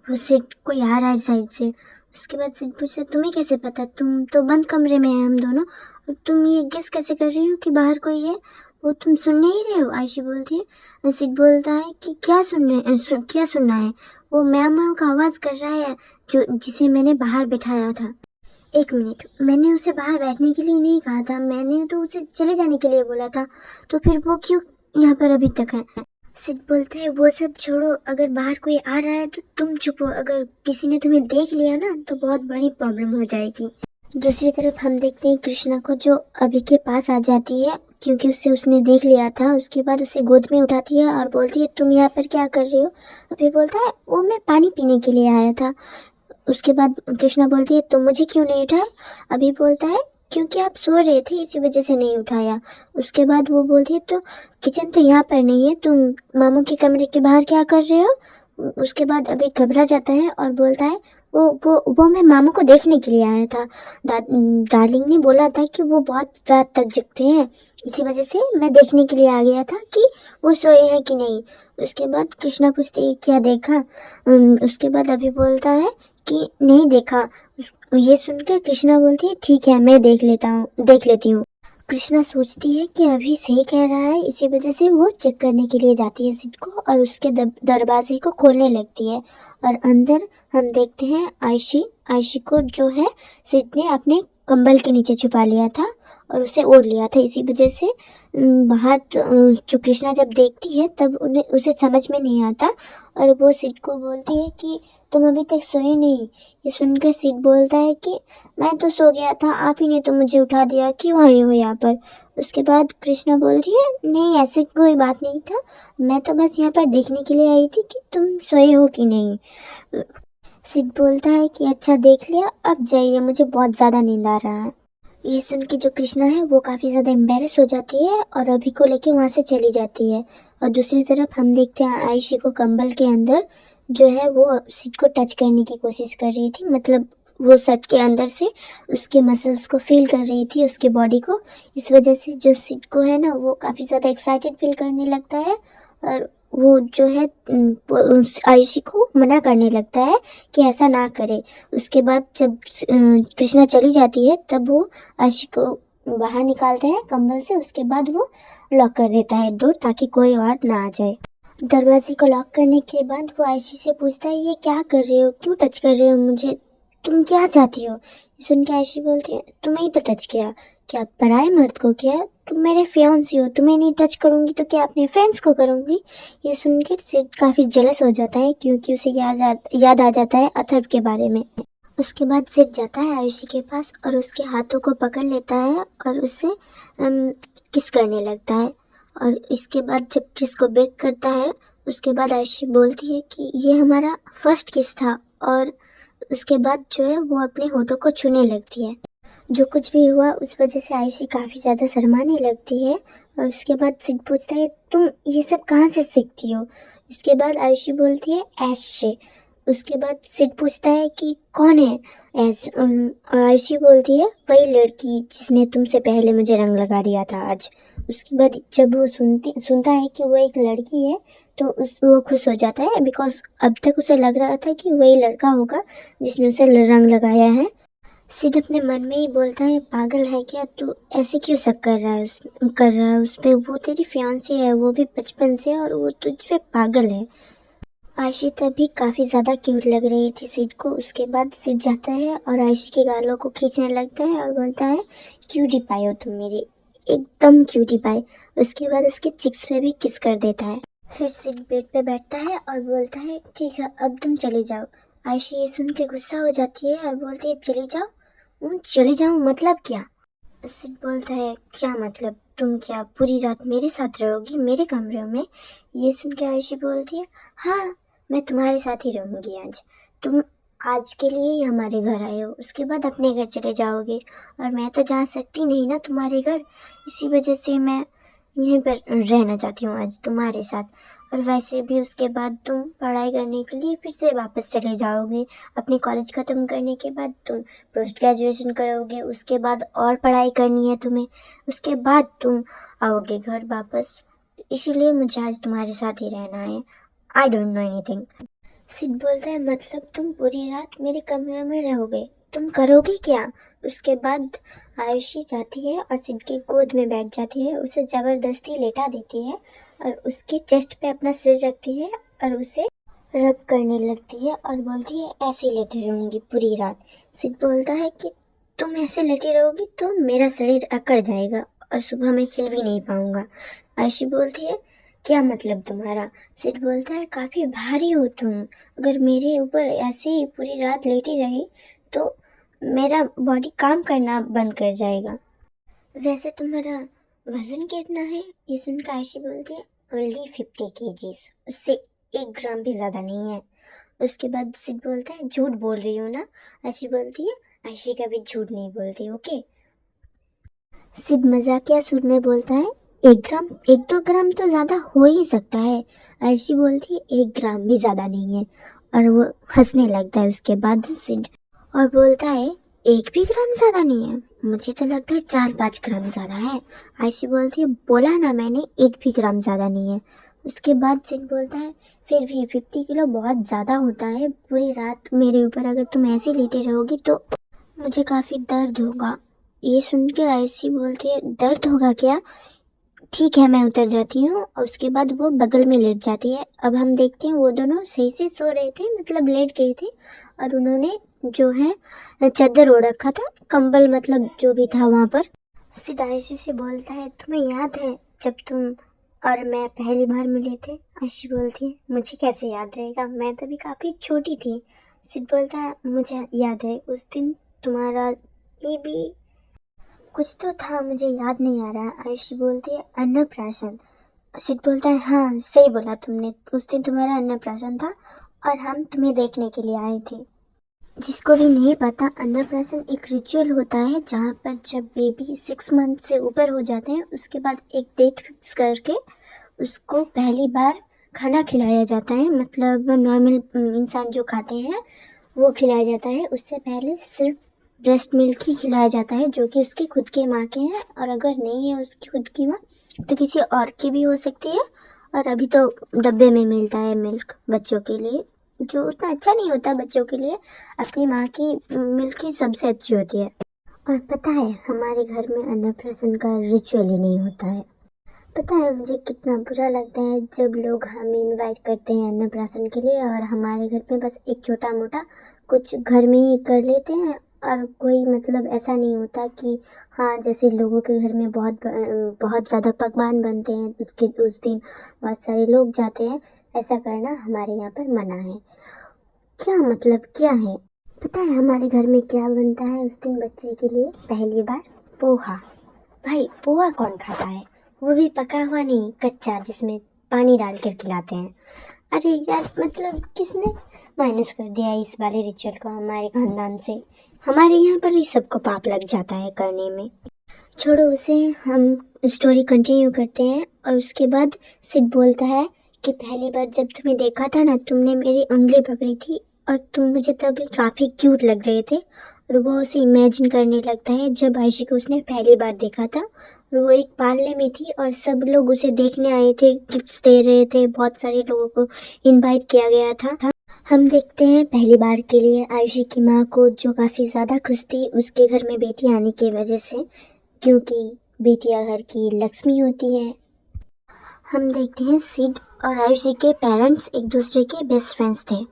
वो सिड कोई आ रहा है साइड से। उसके बाद सिड पूछता है तुम्हें कैसे पता, तुम तो बंद कमरे में हैं हम दोनों, और तुम ये गेस कैसे कर रही हो कि बाहर कोई है? वो तुम सुन नहीं रहे हो? आयशी बोलती है। सिड बोलता है कि क्या सुनना है? वो म्याऊ म्याऊ का आवाज़ कर रहा है जिसे मैंने बाहर बिठाया था। एक मिनट, मैंने उसे बाहर बैठने के लिए नहीं कहा था, मैंने तो उसे चले जाने के लिए बोला था, तो फिर वो क्यों यहाँ पर अभी तक है? सिड बोलते हैं वो सब छोड़ो, अगर बाहर कोई आ रहा है तो तुम छुपो, अगर किसी ने तुम्हें देख लिया ना तो बहुत बड़ी प्रॉब्लम हो जाएगी। दूसरी तरफ हम देखते हैं कृष्णा को, जो अभी के पास आ जाती है क्योंकि उसने देख लिया था। उसके बाद उसे गोद में उठाती है और बोलती है तुम यहाँ पर क्या कर रही हो? अभी बोलता है वो मैं पानी पीने के लिए आया था। उसके बाद कृष्णा बोलती है तो मुझे क्यों नहीं उठाया? अभी बोलता है क्योंकि आप सो रहे थे इसी वजह से नहीं उठाया। उसके बाद वो बोलती है तो किचन तो यहाँ पर नहीं है, तुम मामू के कमरे के बाहर क्या कर रहे हो? उसके बाद अभी घबरा जाता है और बोलता है वो मैं मामू को देखने के लिए आया था। डार्लिंग ने बोला था कि वो बहुत रात तक जगते हैं, इसी वजह से मैं देखने के लिए आ गया था कि वो सोए हैं कि नहीं। उसके बाद कृष्णा पूछती है क्या देखा? उसके बाद अभी बोलता है कि नहीं देखा। ये सुनकर कृष्णा बोलती है ठीक है मैं देख लेती हूँ। कृष्णा सोचती है कि अभी सही कह रहा है, इसी वजह से वो चेक करने के लिए जाती है सिड को और उसके दरवाजे को खोलने लगती है। और अंदर हम देखते हैं आयशी को जो है सिड ने अपने कंबल के नीचे छुपा लिया था और उसे ओढ़ लिया था। इसी वजह से बाहर जो कृष्णा जब देखती है तब उसे समझ में नहीं आता और वो सिड को बोलती है कि तुम अभी तक सोए नहीं। ये सुनकर सिड बोलता है कि मैं तो सो गया था, आप ही ने तो मुझे उठा दिया, क्यों आए हो यहाँ पर। उसके बाद कृष्णा बोलती है नहीं ऐसे कोई बात नहीं था, मैं तो बस यहाँ पर देखने के लिए आई थी कि तुम सोए हो कि नहीं। सिड बोलता है कि अच्छा देख लिया, अब जाइए, मुझे बहुत ज़्यादा नींद आ रहा है। ये सुन के जो कृष्णा है वो काफ़ी ज़्यादा एम्बेरस हो जाती है और अभी को लेके वहाँ से चली जाती है। और दूसरी तरफ हम देखते हैं आयशी को कंबल के अंदर जो है वो सिड को टच करने की कोशिश कर रही थी, मतलब वो शर्ट के अंदर से उसके मसल्स को फील कर रही थी, उसके बॉडी को। इस वजह से जो सिड को है ना वो काफ़ी ज़्यादा एक्साइटेड फील करने लगता है और वो जो है आयशी को मना करने लगता है कि ऐसा ना करे। उसके बाद जब कृष्णा चली जाती है तब वो आयशी को बाहर निकालते हैं कंबल से। उसके बाद वो लॉक कर देता है डोर ताकि कोई और ना आ जाए। दरवाजे को लॉक करने के बाद वो आयशी से पूछता है ये क्या कर रहे हो, क्यों टच कर रहे हो मुझे, तुम क्या चाहती हो। सुन के आयशी बोलती है तुम्हें ही तो टच किया, क्या पराये मर्द को किया, तुम मेरे फियांसी हो, तुम्हें नहीं टच करूंगी तो क्या अपने फ्रेंड्स को करूंगी। ये सुन के सिड काफ़ी जेलस हो जाता है क्योंकि उसे याद आ जाता है अथर्व के बारे में। उसके बाद सिड जाता है आयशी के पास और उसके हाथों को पकड़ लेता है और उसे किस करने लगता है। और इसके बाद जब किस को बेक करता है उसके बाद आयशी बोलती है कि ये हमारा फर्स्ट किस था। और उसके बाद जो है वो अपने होठों को छूने लगती है। जो कुछ भी हुआ उस वजह से आयशी काफ़ी ज़्यादा शर्माने लगती है। और उसके बाद सिड पूछता है तुम ये सब कहाँ से सीखती हो। उसके बाद आयशी बोलती है ऐश से। उसके बाद सिड पूछता है कि कौन है ऐश। आयशी बोलती है वही लड़की जिसने तुमसे पहले मुझे रंग लगा दिया था आज। उसके बाद जब वो सुनता है कि वो एक लड़की है तो वो खुश हो जाता है बिकॉज अब तक उसे लग रहा था कि वही लड़का होगा जिसने उसे रंग लगाया है। सिड अपने मन में ही बोलता है पागल है क्या तू, ऐसे क्यों शक कर रहा है उस पे, वो तेरी फियांसी है, वो भी बचपन से, और वो तुझ पे पागल है। आयशी तभी काफ़ी ज़्यादा क्यूट लग रही थी सिड को। उसके बाद सिड जाता है और आयशी के गालों को खींचने लगता है और बोलता है क्यूटी पाई हो तुम मेरी, एकदम क्यूटी पाई। उसके बाद उसके चिक्स पे भी किस कर देता है। फिर सिड बेड पे बैठता है और बोलता है ठीक है अब तुम चले जाओ। आयशी ये सुन के गुस्सा हो जाती है और बोलती है चली जाओ, चली जाऊँ मतलब क्या। सिड बोलता है क्या मतलब, तुम क्या पूरी रात मेरे साथ रहोगी मेरे कमरे में। ये सुन के आयशी बोलती है हाँ मैं तुम्हारे साथ ही रहूँगी आज, तुम आज के लिए ही हमारे घर आए हो, उसके बाद अपने घर चले जाओगे और मैं तो जा सकती नहीं ना तुम्हारे घर, इसी वजह से मैं यहीं पर रहना चाहती हूँ आज तुम्हारे साथ। और वैसे भी उसके बाद तुम पढ़ाई करने के लिए फिर से वापस चले जाओगे, अपनी कॉलेज ख़त्म करने के बाद तुम पोस्ट ग्रेजुएशन करोगे, उसके बाद और पढ़ाई करनी है तुम्हें, उसके बाद तुम आओगे घर वापस, इसीलिए मुझे आज तुम्हारे साथ ही रहना है। I don't know anything. Sid बोलता है मतलब तुम पूरी रात मेरे कमरे में रहोगे, तुम करोगे क्या। उसके बाद आयशी जाती है और सिड के गोद में बैठ जाती है, उसे ज़बरदस्ती लेटा देती है और उसके चेस्ट पे अपना सिर रखती है और उसे रब करने लगती है और बोलती है ऐसे ही लेटी रहूँगी पूरी रात। सिड बोलता है कि तुम ऐसे लेटी रहोगी तो मेरा शरीर अकड़ जाएगा और सुबह मैं हिल भी नहीं पाऊँगा। आयशी बोलती है क्या मतलब तुम्हारा। सिड बोलता है काफ़ी भारी हो तुम, अगर मेरे ऊपर ऐसे ही पूरी रात लेटी रही तो मेरा बॉडी काम करना बंद कर जाएगा। वैसे तुम्हारा वज़न कितना है। ये सुनकर आयशी बोलती है ओनली 50 kgs, उससे 1 ग्राम भी ज़्यादा नहीं है। उसके बाद सिड बोलता है झूठ बोल रही हो ना। आयशी बोलती है आयशी कभी झूठ नहीं बोलती ओके। सिड मजाकिया सुर में बोलता है 1-2 ग्राम तो ज़्यादा हो ही सकता है। आयशी बोलती है 1 ग्राम भी ज़्यादा नहीं है और वो हंसने लगता है उसके बाद सिड और बोलता है 1 भी ग्राम ज़्यादा नहीं है, मुझे तो लगता है 4-5 ग्राम ज़्यादा है। आयशी बोलती है बोला ना मैंने 1 भी ग्राम ज़्यादा नहीं है। उसके बाद सिड बोलता है फिर भी 50 किलो बहुत ज़्यादा होता है, पूरी रात मेरे ऊपर अगर तुम ऐसे लेटे रहोगी तो मुझे काफ़ी दर्द होगा। ये सुन के आयशी बोलती है, दर्द होगा क्या? ठीक है, मैं उतर जाती हूँ। और उसके बाद वो बगल में लेट जाती है। अब हम देखते हैं वो दोनों सही से सो रहे थे, मतलब लेट गए थे, और उन्होंने जो है चादर ओढ़ रखा था, कंबल मतलब जो भी था वहाँ पर। सिड आयशी से बोलता है, तुम्हें याद है जब तुम और मैं पहली बार मिले थे? आयशी बोलती है, मुझे कैसे याद रहेगा, मैं तभी काफ़ी छोटी थी। सिड बोलता है, मुझे याद है उस दिन तुम्हारा ये भी कुछ तो था, मुझे याद नहीं आ रहा। आयशी बोलती है, अन्नप्राशन। सिड बोलता है, हाँ सही बोला तुमने, उस दिन तुम्हारा अन्नप्राशन था और हम तुम्हें देखने के लिए आए थे। जिसको भी नहीं पता, अन्नप्राशन एक रिचुअल होता है जहाँ पर जब बेबी 6 मंथ से ऊपर हो जाते हैं उसके बाद एक डेट फिक्स करके उसको पहली बार खाना खिलाया जाता है। मतलब नॉर्मल इंसान जो खाते हैं वो खिलाया जाता है। उससे पहले सिर्फ ब्रेस्ट मिल्क ही खिलाया जाता है जो कि उसकी खुद के माँ के हैं, और अगर नहीं है उसकी खुद की माँ तो किसी और की भी हो सकती है। और अभी तो डब्बे में मिलता है मिल्क बच्चों के लिए, जो उतना अच्छा नहीं होता बच्चों के लिए। अपनी माँ की मिल्क ही सबसे अच्छी होती है। और पता है हमारे घर में अन्नप्राशन का रिचुअल ही नहीं होता है। पता है मुझे कितना बुरा लगता है जब लोग हमें इनवाइट करते हैं अन्नप्राशन के लिए और हमारे घर पे बस एक छोटा मोटा कुछ घर में ही कर लेते हैं, और कोई मतलब ऐसा नहीं होता कि हाँ जैसे लोगों के घर में बहुत ज़्यादा पकवान बनते हैं उसके उस दिन बहुत सारे लोग जाते हैं। ऐसा करना हमारे यहाँ पर मना है। क्या मतलब क्या है? पता है हमारे घर में क्या बनता है उस दिन बच्चे के लिए? पहली बार पोहा। भाई पोहा कौन खाता है, वो भी पका हुआ नहीं, कच्चा जिसमें पानी डाल कर खिलाते हैं। अरे यार मतलब किसने माइनस कर दिया इस वाले रिचुअल को हमारे खानदान से? हमारे यहाँ पर ही सबको पाप लग जाता है करने में। छोड़ो उसे, हम स्टोरी कंटिन्यू करते हैं। और उसके बाद सिड बोलता है कि पहली बार जब तुम्हें देखा था ना, तुमने मेरी उंगली पकड़ी थी और तुम मुझे तभी काफ़ी क्यूट लग रहे थे। और वो उसे इमेजिन करने लगता है जब आयशी को उसने पहली बार देखा था। और वो एक पार्ले में थी और सब लोग उसे देखने आए थे, गिफ्ट्स दे रहे थे, बहुत सारे लोगों को इनवाइट किया गया था। हम देखते हैं पहली बार के लिए आयशी की माँ को, जो काफ़ी ज़्यादा खुश थी उसके घर में बेटी आने की वजह से, क्योंकि बेटियां घर की लक्ष्मी होती हैं। हम देखते हैं सिड और आयुषी के पेरेंट्स एक दूसरे के बेस्ट फ्रेंड्स थे।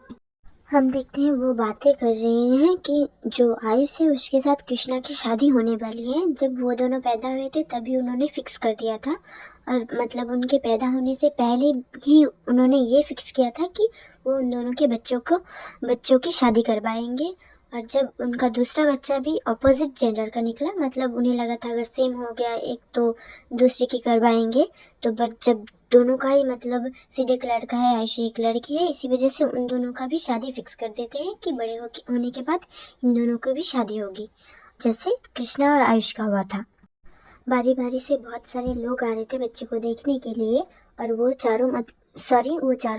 हम देखते हैं वो बातें कर रहे हैं कि जो आयुष है उसके साथ कृष्णा की शादी होने वाली है। जब वो दोनों पैदा हुए थे तभी उन्होंने फिक्स कर दिया था, और मतलब उनके पैदा होने से पहले ही उन्होंने ये फिक्स किया था कि वो उन दोनों के बच्चों की शादी करवाएंगे। और जब उनका दूसरा बच्चा भी अपोजिट जेंडर का निकला, मतलब उन्हें लगा था अगर सेम हो गया एक तो दूसरी की करवाएंगे। तो बट जब दोनों का ही मतलब सिड एक लड़का है आयशी एक लड़की है, इसी वजह से उन दोनों का भी शादी फिक्स कर देते हैं कि बड़े होने के बाद इन दोनों की भी शादी होगी, जैसे कृष्णा और आयुष का हुआ था। बारी बारी से बहुत सारे लोग आ रहे थे बच्चे को देखने के लिए, और वो चारों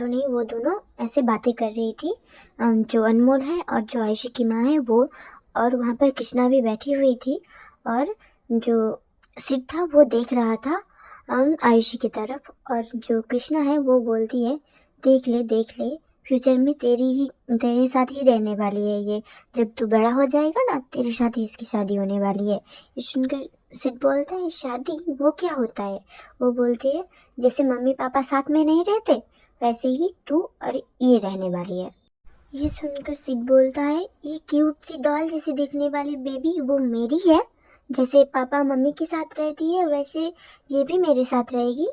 नहीं, वो दोनों ऐसे बातें कर रही थी, जो अनमोल है और जो आयशी की माँ है वो। और वहाँ पर कृष्णा भी बैठी हुई थी, और जो सिड था वो देख रहा था आयशी की तरफ। और जो कृष्णा है वो बोलती है, देख ले फ्यूचर में तेरे साथ ही रहने वाली है ये, जब तू बड़ा हो जाएगा ना तेरे साथ ही इसकी शादी होने वाली है। ये सुनकर सिड बोलता है, शादी वो क्या होता है? वो बोलती है, जैसे मम्मी पापा साथ में नहीं रहते वैसे ही तू और ये रहने वाली है। ये सुनकर सिड बोलता है, ये क्यूट सी डॉल जैसी दिखने वाली बेबी वो मेरी है? जैसे पापा मम्मी के साथ रहती है वैसे ये भी मेरे साथ रहेगी?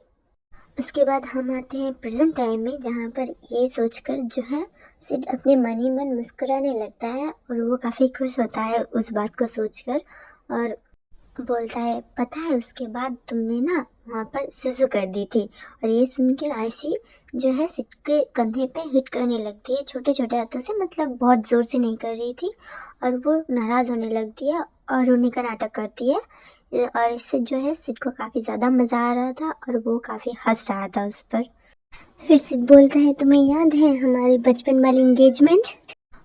उसके बाद हम आते हैं प्रेजेंट टाइम में, जहाँ पर ये सोचकर जो है सिड अपने मन ही मन मुस्कुराने लगता है, और वो काफ़ी खुश होता है उस बात को सोचकर। और बोलता है, पता है उसके बाद तुमने ना वहाँ पर सुसु कर दी थी। और ये सुनकर आयशी जो है सिड के कंधे पे हिट करने लगती है छोटे छोटे हाथों से, मतलब बहुत ज़ोर से नहीं कर रही थी। और वो नाराज़ होने लगती है और रोने का नाटक करती है। और इससे जो है सिड को काफ़ी ज़्यादा मज़ा आ रहा था और वो काफ़ी हंस रहा था उस पर। फिर सिड बोलता है, तुम्हें याद है हमारी बचपन वाली इंगेजमेंट?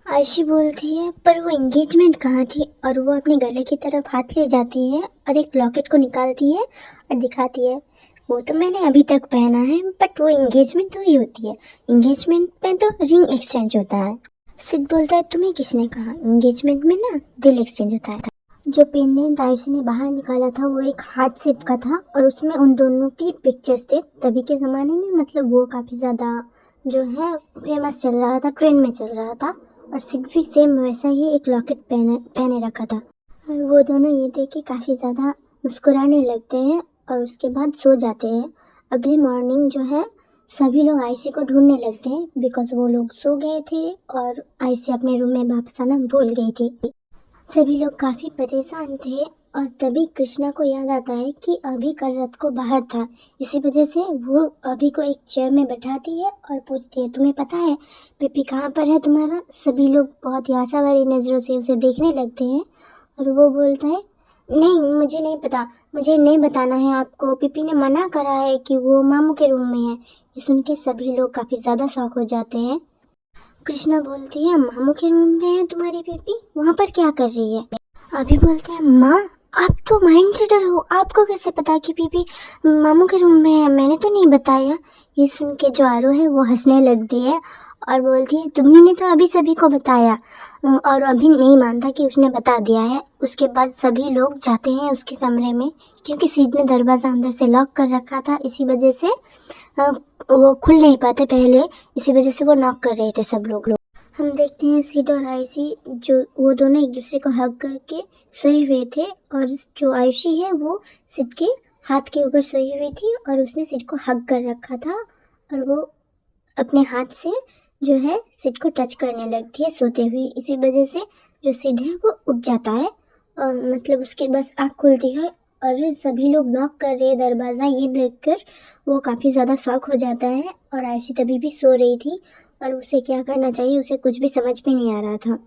आयशी बोलती है, पर वो एंगेजमेंट कहाँ थी? और वो अपने गले की तरफ हाथ ले जाती है और एक लॉकेट को निकालती है और दिखाती है, वो तो मैंने अभी तक पहना है, बट वो एंगेजमेंट थोड़ी होती है, एंगेजमेंट में तो रिंग एक्सचेंज होता है। सिड बोलता है तुम्हें किसने कहा, एंगेजमेंट में ना दिल एक्सचेंज होता है। जो पेंडेंट आयुषी ने बाहर निकाला था वो एक हार्ट शेप का था और उसमें उन दोनों की पिक्चर्स थे। तभी के ज़माने में मतलब वो काफ़ी ज़्यादा जो है फेमस चल रहा था, ट्रेंड में चल रहा था। और सिड भी सेम वैसा ही एक लॉकेट पहने रखा था। और वो दोनों ये देख के काफ़ी ज़्यादा मुस्कुराने लगते हैं और उसके बाद सो जाते हैं। अगली मॉर्निंग जो है सभी लोग आयुषी को ढूंढने लगते हैं बिकॉज वो लोग सो गए थे और आयुषी अपने रूम में वापस आना भूल गई थी। सभी लोग काफ़ी परेशान थे और तभी कृष्णा को याद आता है कि अभी कल रात को बाहर था। इसी वजह से वो अभी को एक चेयर में बैठाती है और पूछती है तुम्हें पता है पिपी कहाँ पर है तुम्हारा। सभी लोग बहुत ही आशावादी नज़रों से उसे देखने लगते हैं और वो बोलता है नहीं मुझे नहीं पता, मुझे नहीं बताना है आपको, पिपी ने मना करा है कि वो मामू के रूम में है। ये सुन के सभी लोग काफ़ी ज़्यादा शॉक हो जाते हैं। कृष्णा बोलती है मामू के रूम में है तुम्हारी पिपी, वहाँ पर क्या कर रही है। अभी बोलते हैं माँ आप तो माइंड रीडर हो, आपको कैसे पता कि पिपी मामू के रूम में है, मैंने तो नहीं बताया। ये सुन के जो आरो है वो हंसने लगती है और बोलती है तुम्ही ने तो अभी सभी को बताया। और अभी नहीं मानता कि उसने बता दिया है। उसके बाद सभी लोग जाते हैं उसके कमरे में क्योंकि सिड ने दरवाज़ा अंदर से लॉक कर रखा था, इसी वजह से वो खुल नहीं पाते पहले, इसी वजह से वो नॉक कर रहे थे सब लोग। हम देखते हैं सिड और आयुषी जो वो दोनों एक दूसरे को हग करके सोए हुए थे और जो आयुषी है वो सिड के हाथ के ऊपर सोई हुई थी और उसने सिड को हग कर रखा था और वो अपने हाथ से जो है सिड को टच करने लगती है सोते हुए। इसी वजह से जो सिड है वो उठ जाता है और मतलब उसकी बस आँख खुलती है और सभी लोग नॉक कर रहे हैं दरवाज़ा। ये देखकर वो काफ़ी ज़्यादा शॉक हो जाता है और आयुषी तभी भी सो रही थी और उसे क्या करना चाहिए उसे कुछ भी समझ में नहीं आ रहा था।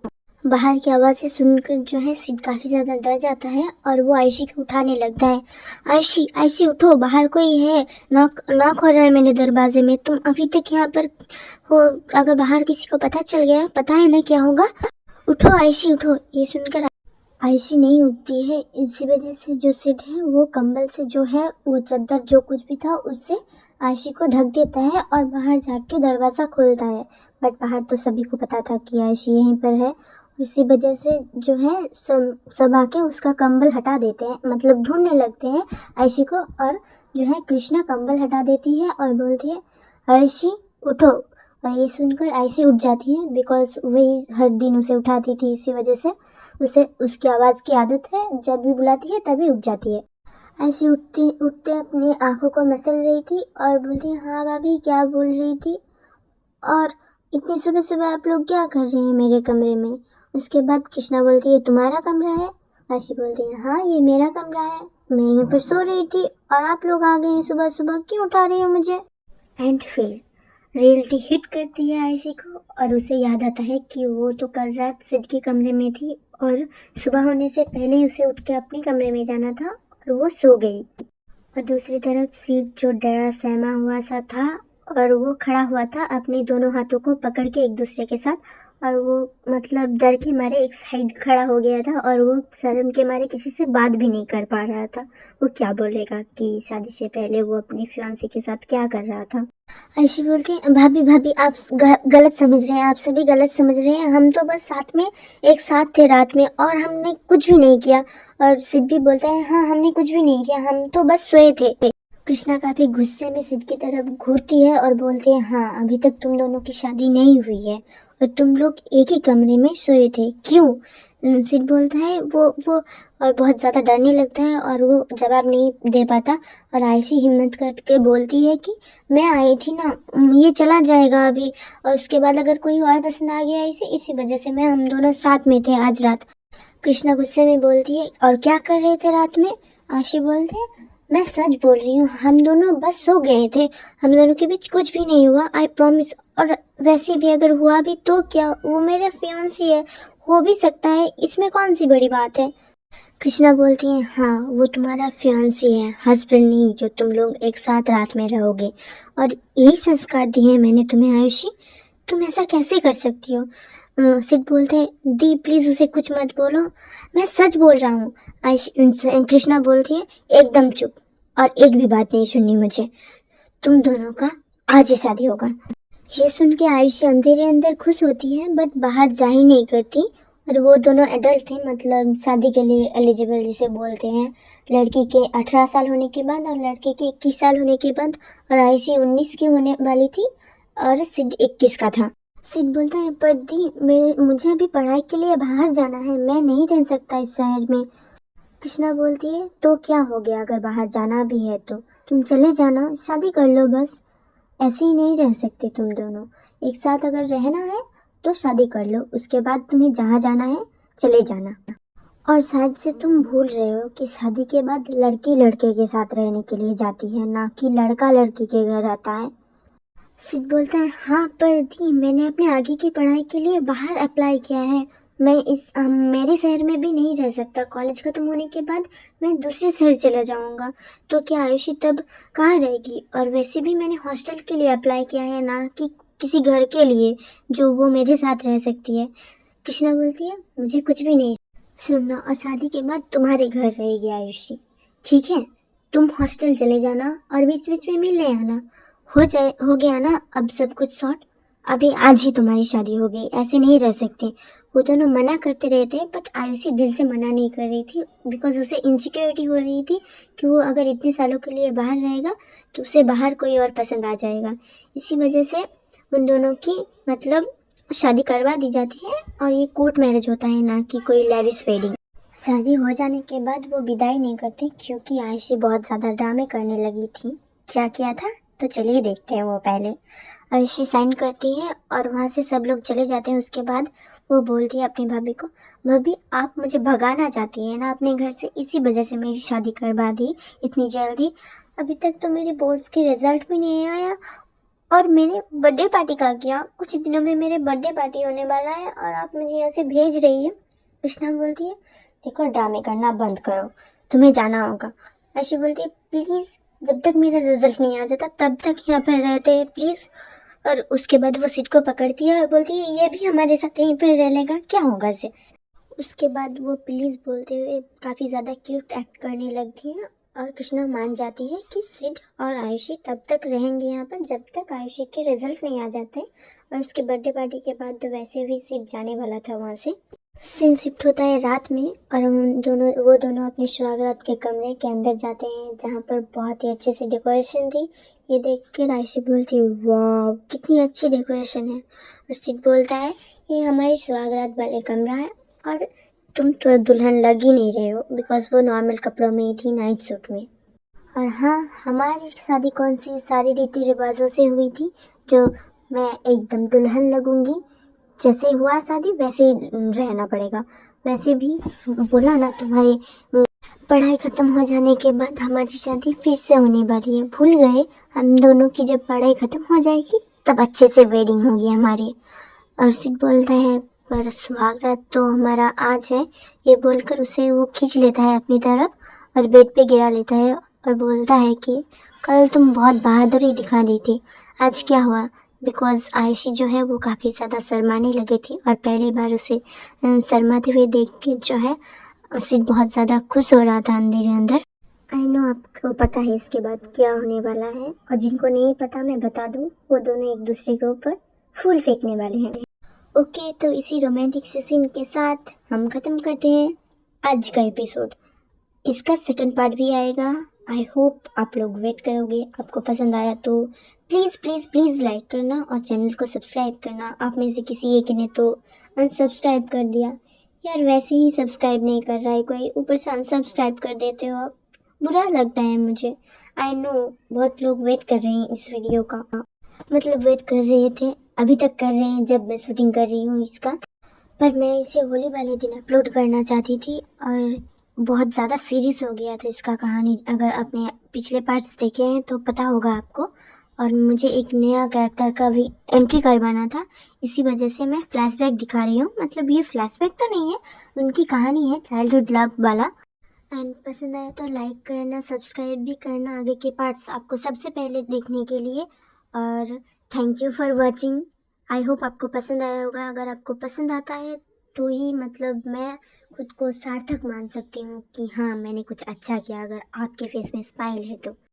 बाहर की आवाज़ें सुनकर जो है सिड काफ़ी ज़्यादा डर जाता है और वो आयुषी को उठाने लगता है। आयुषी आयुषी उठो, बाहर कोई है, नॉक नॉक हो रहा है मैंने दरवाजे में, तुम अभी तक यहाँ पर हो, अगर बाहर किसी को पता चल गया पता है ना क्या होगा, उठो आयुषी उठो। ये सुनकर आयुषी नहीं उठती है। इसी वजह से जो सिड है वो कंबल से जो है वो चादर जो कुछ भी था उससे आयुषी को ढक देता है और बाहर जाके दरवाज़ा खोलता है। बट बाहर तो सभी को पता था कि आयुषी यहीं पर है। इसी वजह से जो है सब आके उसका कंबल हटा देते हैं, मतलब ढूंढने लगते हैं आयुषी को। और जो है कृष्णा कंबल हटा देती है और बोलती है आयुषी उठो। और ये सुनकर आयुषी उठ जाती है बिकॉज वही हर दिन उसे उठाती थी, इसी वजह से उसे उसकी आवाज़ की आदत है, जब भी बुलाती है तभी उठ जाती है। आयुषी उठते अपनी आंखों को मसल रही थी और बोलती है हाँ भाभी क्या बोल रही थी, और इतनी सुबह सुबह आप लोग क्या कर रहे हैं मेरे कमरे में। उसके बाद कृष्णा बोलती है तुम्हारा कमरा है। आयुषी बोलती है हाँ ये मेरा कमरा है, मैं यहीं पर सो रही थी और आप लोग आ गए सुबह सुबह, क्यों उठा रही हो मुझे। एंड फिर रियलिटी हिट करती है आयुषी को और उसे याद आता है कि वो तो कल रात सिड के कमरे में थी और सुबह होने से पहले ही उसे उठ के अपने कमरे में जाना था और वो सो गई। और दूसरी तरफ सिड जो डरा सहमा हुआ सा था और वो खड़ा हुआ था अपने दोनों हाथों को पकड़ के एक दूसरे के साथ, और वो मतलब डर के मारे एक साइड खड़ा हो गया था और वो शर्म के मारे किसी से बात भी नहीं कर पा रहा था। वो क्या बोलेगा कि शादी से पहले वो अपनी फियांसी के साथ क्या कर रहा था। आयुषी बोलती है भाभी भाभी आप गलत समझ रहे हैं, आप सभी गलत समझ रहे हैं, हम तो बस साथ में एक साथ थे रात में और हमने कुछ भी नहीं किया। और सिड भी बोलता है हाँ हमने कुछ भी नहीं किया, हम तो बस सोए थे। कृष्णा काफी गुस्से में सिड की तरफ घूरती है और बोलती है हाँ अभी तक तुम दोनों की शादी नहीं हुई है और तुम लोग एक ही कमरे में सोए थे, क्यों। सिड बोलता है वो और बहुत ज़्यादा डरने लगता है और वो जवाब नहीं दे पाता। और आयुषी हिम्मत करके बोलती है कि मैं आई थी ना, ये चला जाएगा अभी और उसके बाद अगर कोई और पसंद आ गया इसी वजह से मैं हम दोनों साथ में थे आज रात। कृष्णा गुस्से में बोलती है और क्या कर रहे थे रात में। आयुषी बोलते हैं मैं सच बोल रही हूँ, हम दोनों बस सो गए थे, हम दोनों के बीच कुछ भी नहीं हुआ, आई प्रॉमिस। और वैसे भी अगर हुआ भी तो क्या, वो मेरा फियांसी है, हो भी सकता है, इसमें कौन सी बड़ी बात है। कृष्णा बोलती है हाँ वो तुम्हारा फियांसी है, हस्बैंड नहीं, जो तुम लोग एक साथ रात में रहोगे और यही संस्कार दिए हैं मैंने तुम्हें आयुषी, तुम ऐसा कैसे कर सकती हो। सिड बोलते हैं दी प्लीज़ उसे कुछ मत बोलो, मैं सच बोल रहा हूँ। कृष्णा बोलती है एकदम चुप और एक भी बात नहीं सुननी मुझे, तुम दोनों का आज ही शादी होगा। ये सुन के आयुषी अंदर अंदर खुश होती है बट बाहर जा ही नहीं करती। और वो दोनों एडल्ट थे, मतलब शादी के लिए एलिजिबल जिसे बोलते हैं, लड़की के 18 साल होने के बाद और लड़के के 21 साल होने के बाद। और आयुषी 19 की होने वाली थी और सिड 21 का था। सिड बोलता है पर दी मुझे अभी पढ़ाई के लिए बाहर जाना है, मैं नहीं रह सकता इस शहर में। कृष्णा बोलती है तो क्या हो गया, अगर बाहर जाना भी है तो तुम चले जाना, शादी कर लो बस। ऐसे ही नहीं रह सकते तुम दोनों, एक साथ अगर रहना है तो शादी कर लो, उसके बाद तुम्हें जहाँ जाना है चले जाना। और शायद से तुम भूल रहे हो कि शादी के बाद लड़की लड़के के साथ रहने के लिए जाती है, ना कि लड़का लड़की के घर रहता है। सिद्ध बोलता है हाँ पर दी मैंने अपने आगे की पढ़ाई के लिए बाहर अप्लाई किया है, मैं इस मेरे शहर में भी नहीं रह सकता, कॉलेज खत्म होने के बाद मैं दूसरे शहर चला जाऊंगा, तो क्या आयुषी तब कहाँ रहेगी। और वैसे भी मैंने हॉस्टल के लिए अप्लाई किया है, ना कि किसी घर के लिए जो वो मेरे साथ रह सकती है। कृष्णा बोलती है मुझे कुछ भी नहीं सुनना, और शादी के बाद तुम्हारे घर रहेगी आयुषी, ठीक है। तुम हॉस्टल चले जाना और बीच बीच में मिलने आना, हो गया ना अब सब कुछ सॉर्ट। अभी आज ही तुम्हारी शादी हो गई, ऐसे नहीं रह सकते। वो दोनों मना करते रहे थे बट आयुषी दिल से मना नहीं कर रही थी, बिकॉज उसे इनसिक्योरिटी हो रही थी कि वो अगर इतने सालों के लिए बाहर रहेगा तो उसे बाहर कोई और पसंद आ जाएगा। इसी वजह से उन दोनों की मतलब शादी करवा दी जाती है और ये कोर्ट मैरिज होता है, ना कि कोई लेविश वेडिंग। शादी हो जाने के बाद वो विदाई नहीं करती क्योंकि आयुषी बहुत ज़्यादा ड्रामे करने लगी थी। क्या किया था तो चलिए देखते हैं। वो पहले आयुषी साइन करती है और वहाँ से सब लोग चले जाते हैं। उसके बाद वो बोलती है अपनी भाभी को, भाभी आप मुझे भगाना चाहती है ना अपने घर से, इसी वजह से मेरी शादी करवा दी इतनी जल्दी। अभी तक तो मेरे बोर्ड्स के रिजल्ट भी नहीं आया और मेरे बर्थडे पार्टी का क्या, कुछ दिनों में मेरे बर्थडे पार्टी होने वाला है और आप मुझे यहाँ से भेज रही है। कृष्णा बोलती है देखो ड्रामे करना बंद करो, तुम्हें जाना होगा। ऐशी बोलती है प्लीज़ जब तक मेरा रिजल्ट नहीं आ जाता तब तक यहाँ पर रहते हैं प्लीज़। और उसके बाद वो सीट को पकड़ती है और बोलती है ये भी हमारे साथ यहीं पर रह लेगा, क्या होगा इसे। उसके बाद वो प्लीज़ बोलते हुए काफ़ी ज़्यादा क्यूट एक्ट करने लगती है और कृष्णा मान जाती है कि सिड और आयुषी तब तक रहेंगे यहाँ पर जब तक आयुषी के रिजल्ट नहीं आ जाते। और उसके बर्थडे पार्टी के बाद तो वैसे भी सिड जाने वाला था वहाँ से। सीन शिफ्ट होता है रात में और वो दोनों अपने स्वागत के कमरे के अंदर जाते हैं जहाँ पर बहुत ही अच्छे से डेकोरेशन थी। ये देख कर आयुषी बोलती है वाह कितनी अच्छी डेकोरेशन है। और सिड बोलता है ये हमारी स्वागत वाले कमरा है और तुम तो दुल्हन लग ही नहीं रहे हो, बिकॉज वो नॉर्मल कपड़ों में ही थी, नाइट सूट में। और हाँ हमारी शादी कौन सी सारी रीति रिवाजों से हुई थी, जो मैं एकदम दुल्हन लगूंगी, जैसे हुआ शादी वैसे ही रहना पड़ेगा। वैसे भी बोला ना तुम्हारी पढ़ाई खत्म हो जाने के बाद हमारी शादी फिर से होने वाली है, भूल गए हम दोनों की जब पढ़ाई खत्म हो जाएगी तब अच्छे से वेडिंग होगी हमारी। अर्शित बोलता है पर सुहागरात तो हमारा आज है, ये बोलकर उसे वो खींच लेता है अपनी तरफ और बेड पे गिरा लेता है और बोलता है कि कल तुम बहुत बहादुरी दिखा दी थी, आज क्या हुआ। बिकॉज आयुषी जो है वो काफ़ी ज़्यादा शर्माने लगी थी और पहली बार उसे शर्माते हुए देख के जो है अर्शित बहुत ज़्यादा खुश हो रहा था अंदर ही अंदर। आई नो आपको पता है इसके बाद क्या होने वाला है, और जिनको नहीं पता मैं बता दूँ, वो दोनों एक दूसरे के ऊपर फूल फेंकने वाले हैं। ओके तो इसी रोमांटिक से सीन के साथ हम ख़त्म करते हैं आज का एपिसोड। इसका सेकंड पार्ट भी आएगा, आई होप आप लोग वेट करोगे। आपको पसंद आया तो प्लीज़ प्लीज़ प्लीज़ लाइक करना और चैनल को सब्सक्राइब करना। आप में से किसी एक ने तो अनसब्सक्राइब कर दिया यार, वैसे ही सब्सक्राइब नहीं कर रहा है कोई, ऊपर से अनसब्सक्राइब कर देते हो आप, बुरा लगता है मुझे। आई नो बहुत लोग वेट कर रहे हैं इस वीडियो का, मतलब वेट कर रहे थे, अभी तक कर रहे हैं जब मैं शूटिंग कर रही हूँ इसका। पर मैं इसे होली वाले दिन अपलोड करना चाहती थी और बहुत ज़्यादा सीरियस हो गया था इसका कहानी। अगर आपने पिछले पार्ट्स देखे हैं तो पता होगा आपको। और मुझे एक नया कैरेक्टर का भी एंट्री करवाना था, इसी वजह से मैं फ्लैशबैक दिखा रही हूँ। मतलब ये फ्लैशबैक तो नहीं है, उनकी कहानी है चाइल्डहुड लव वाला। एंड पसंद आया तो लाइक करना, सब्सक्राइब भी करना आगे के पार्ट्स आपको सबसे पहले देखने के लिए। और thank you for watching. I hope आपको पसंद आया होगा। अगर आपको पसंद आता है तो ही मतलब मैं खुद को सार्थक मान सकती हूँ कि हाँ मैंने कुछ अच्छा किया, अगर आपके फेस में स्माइल है तो।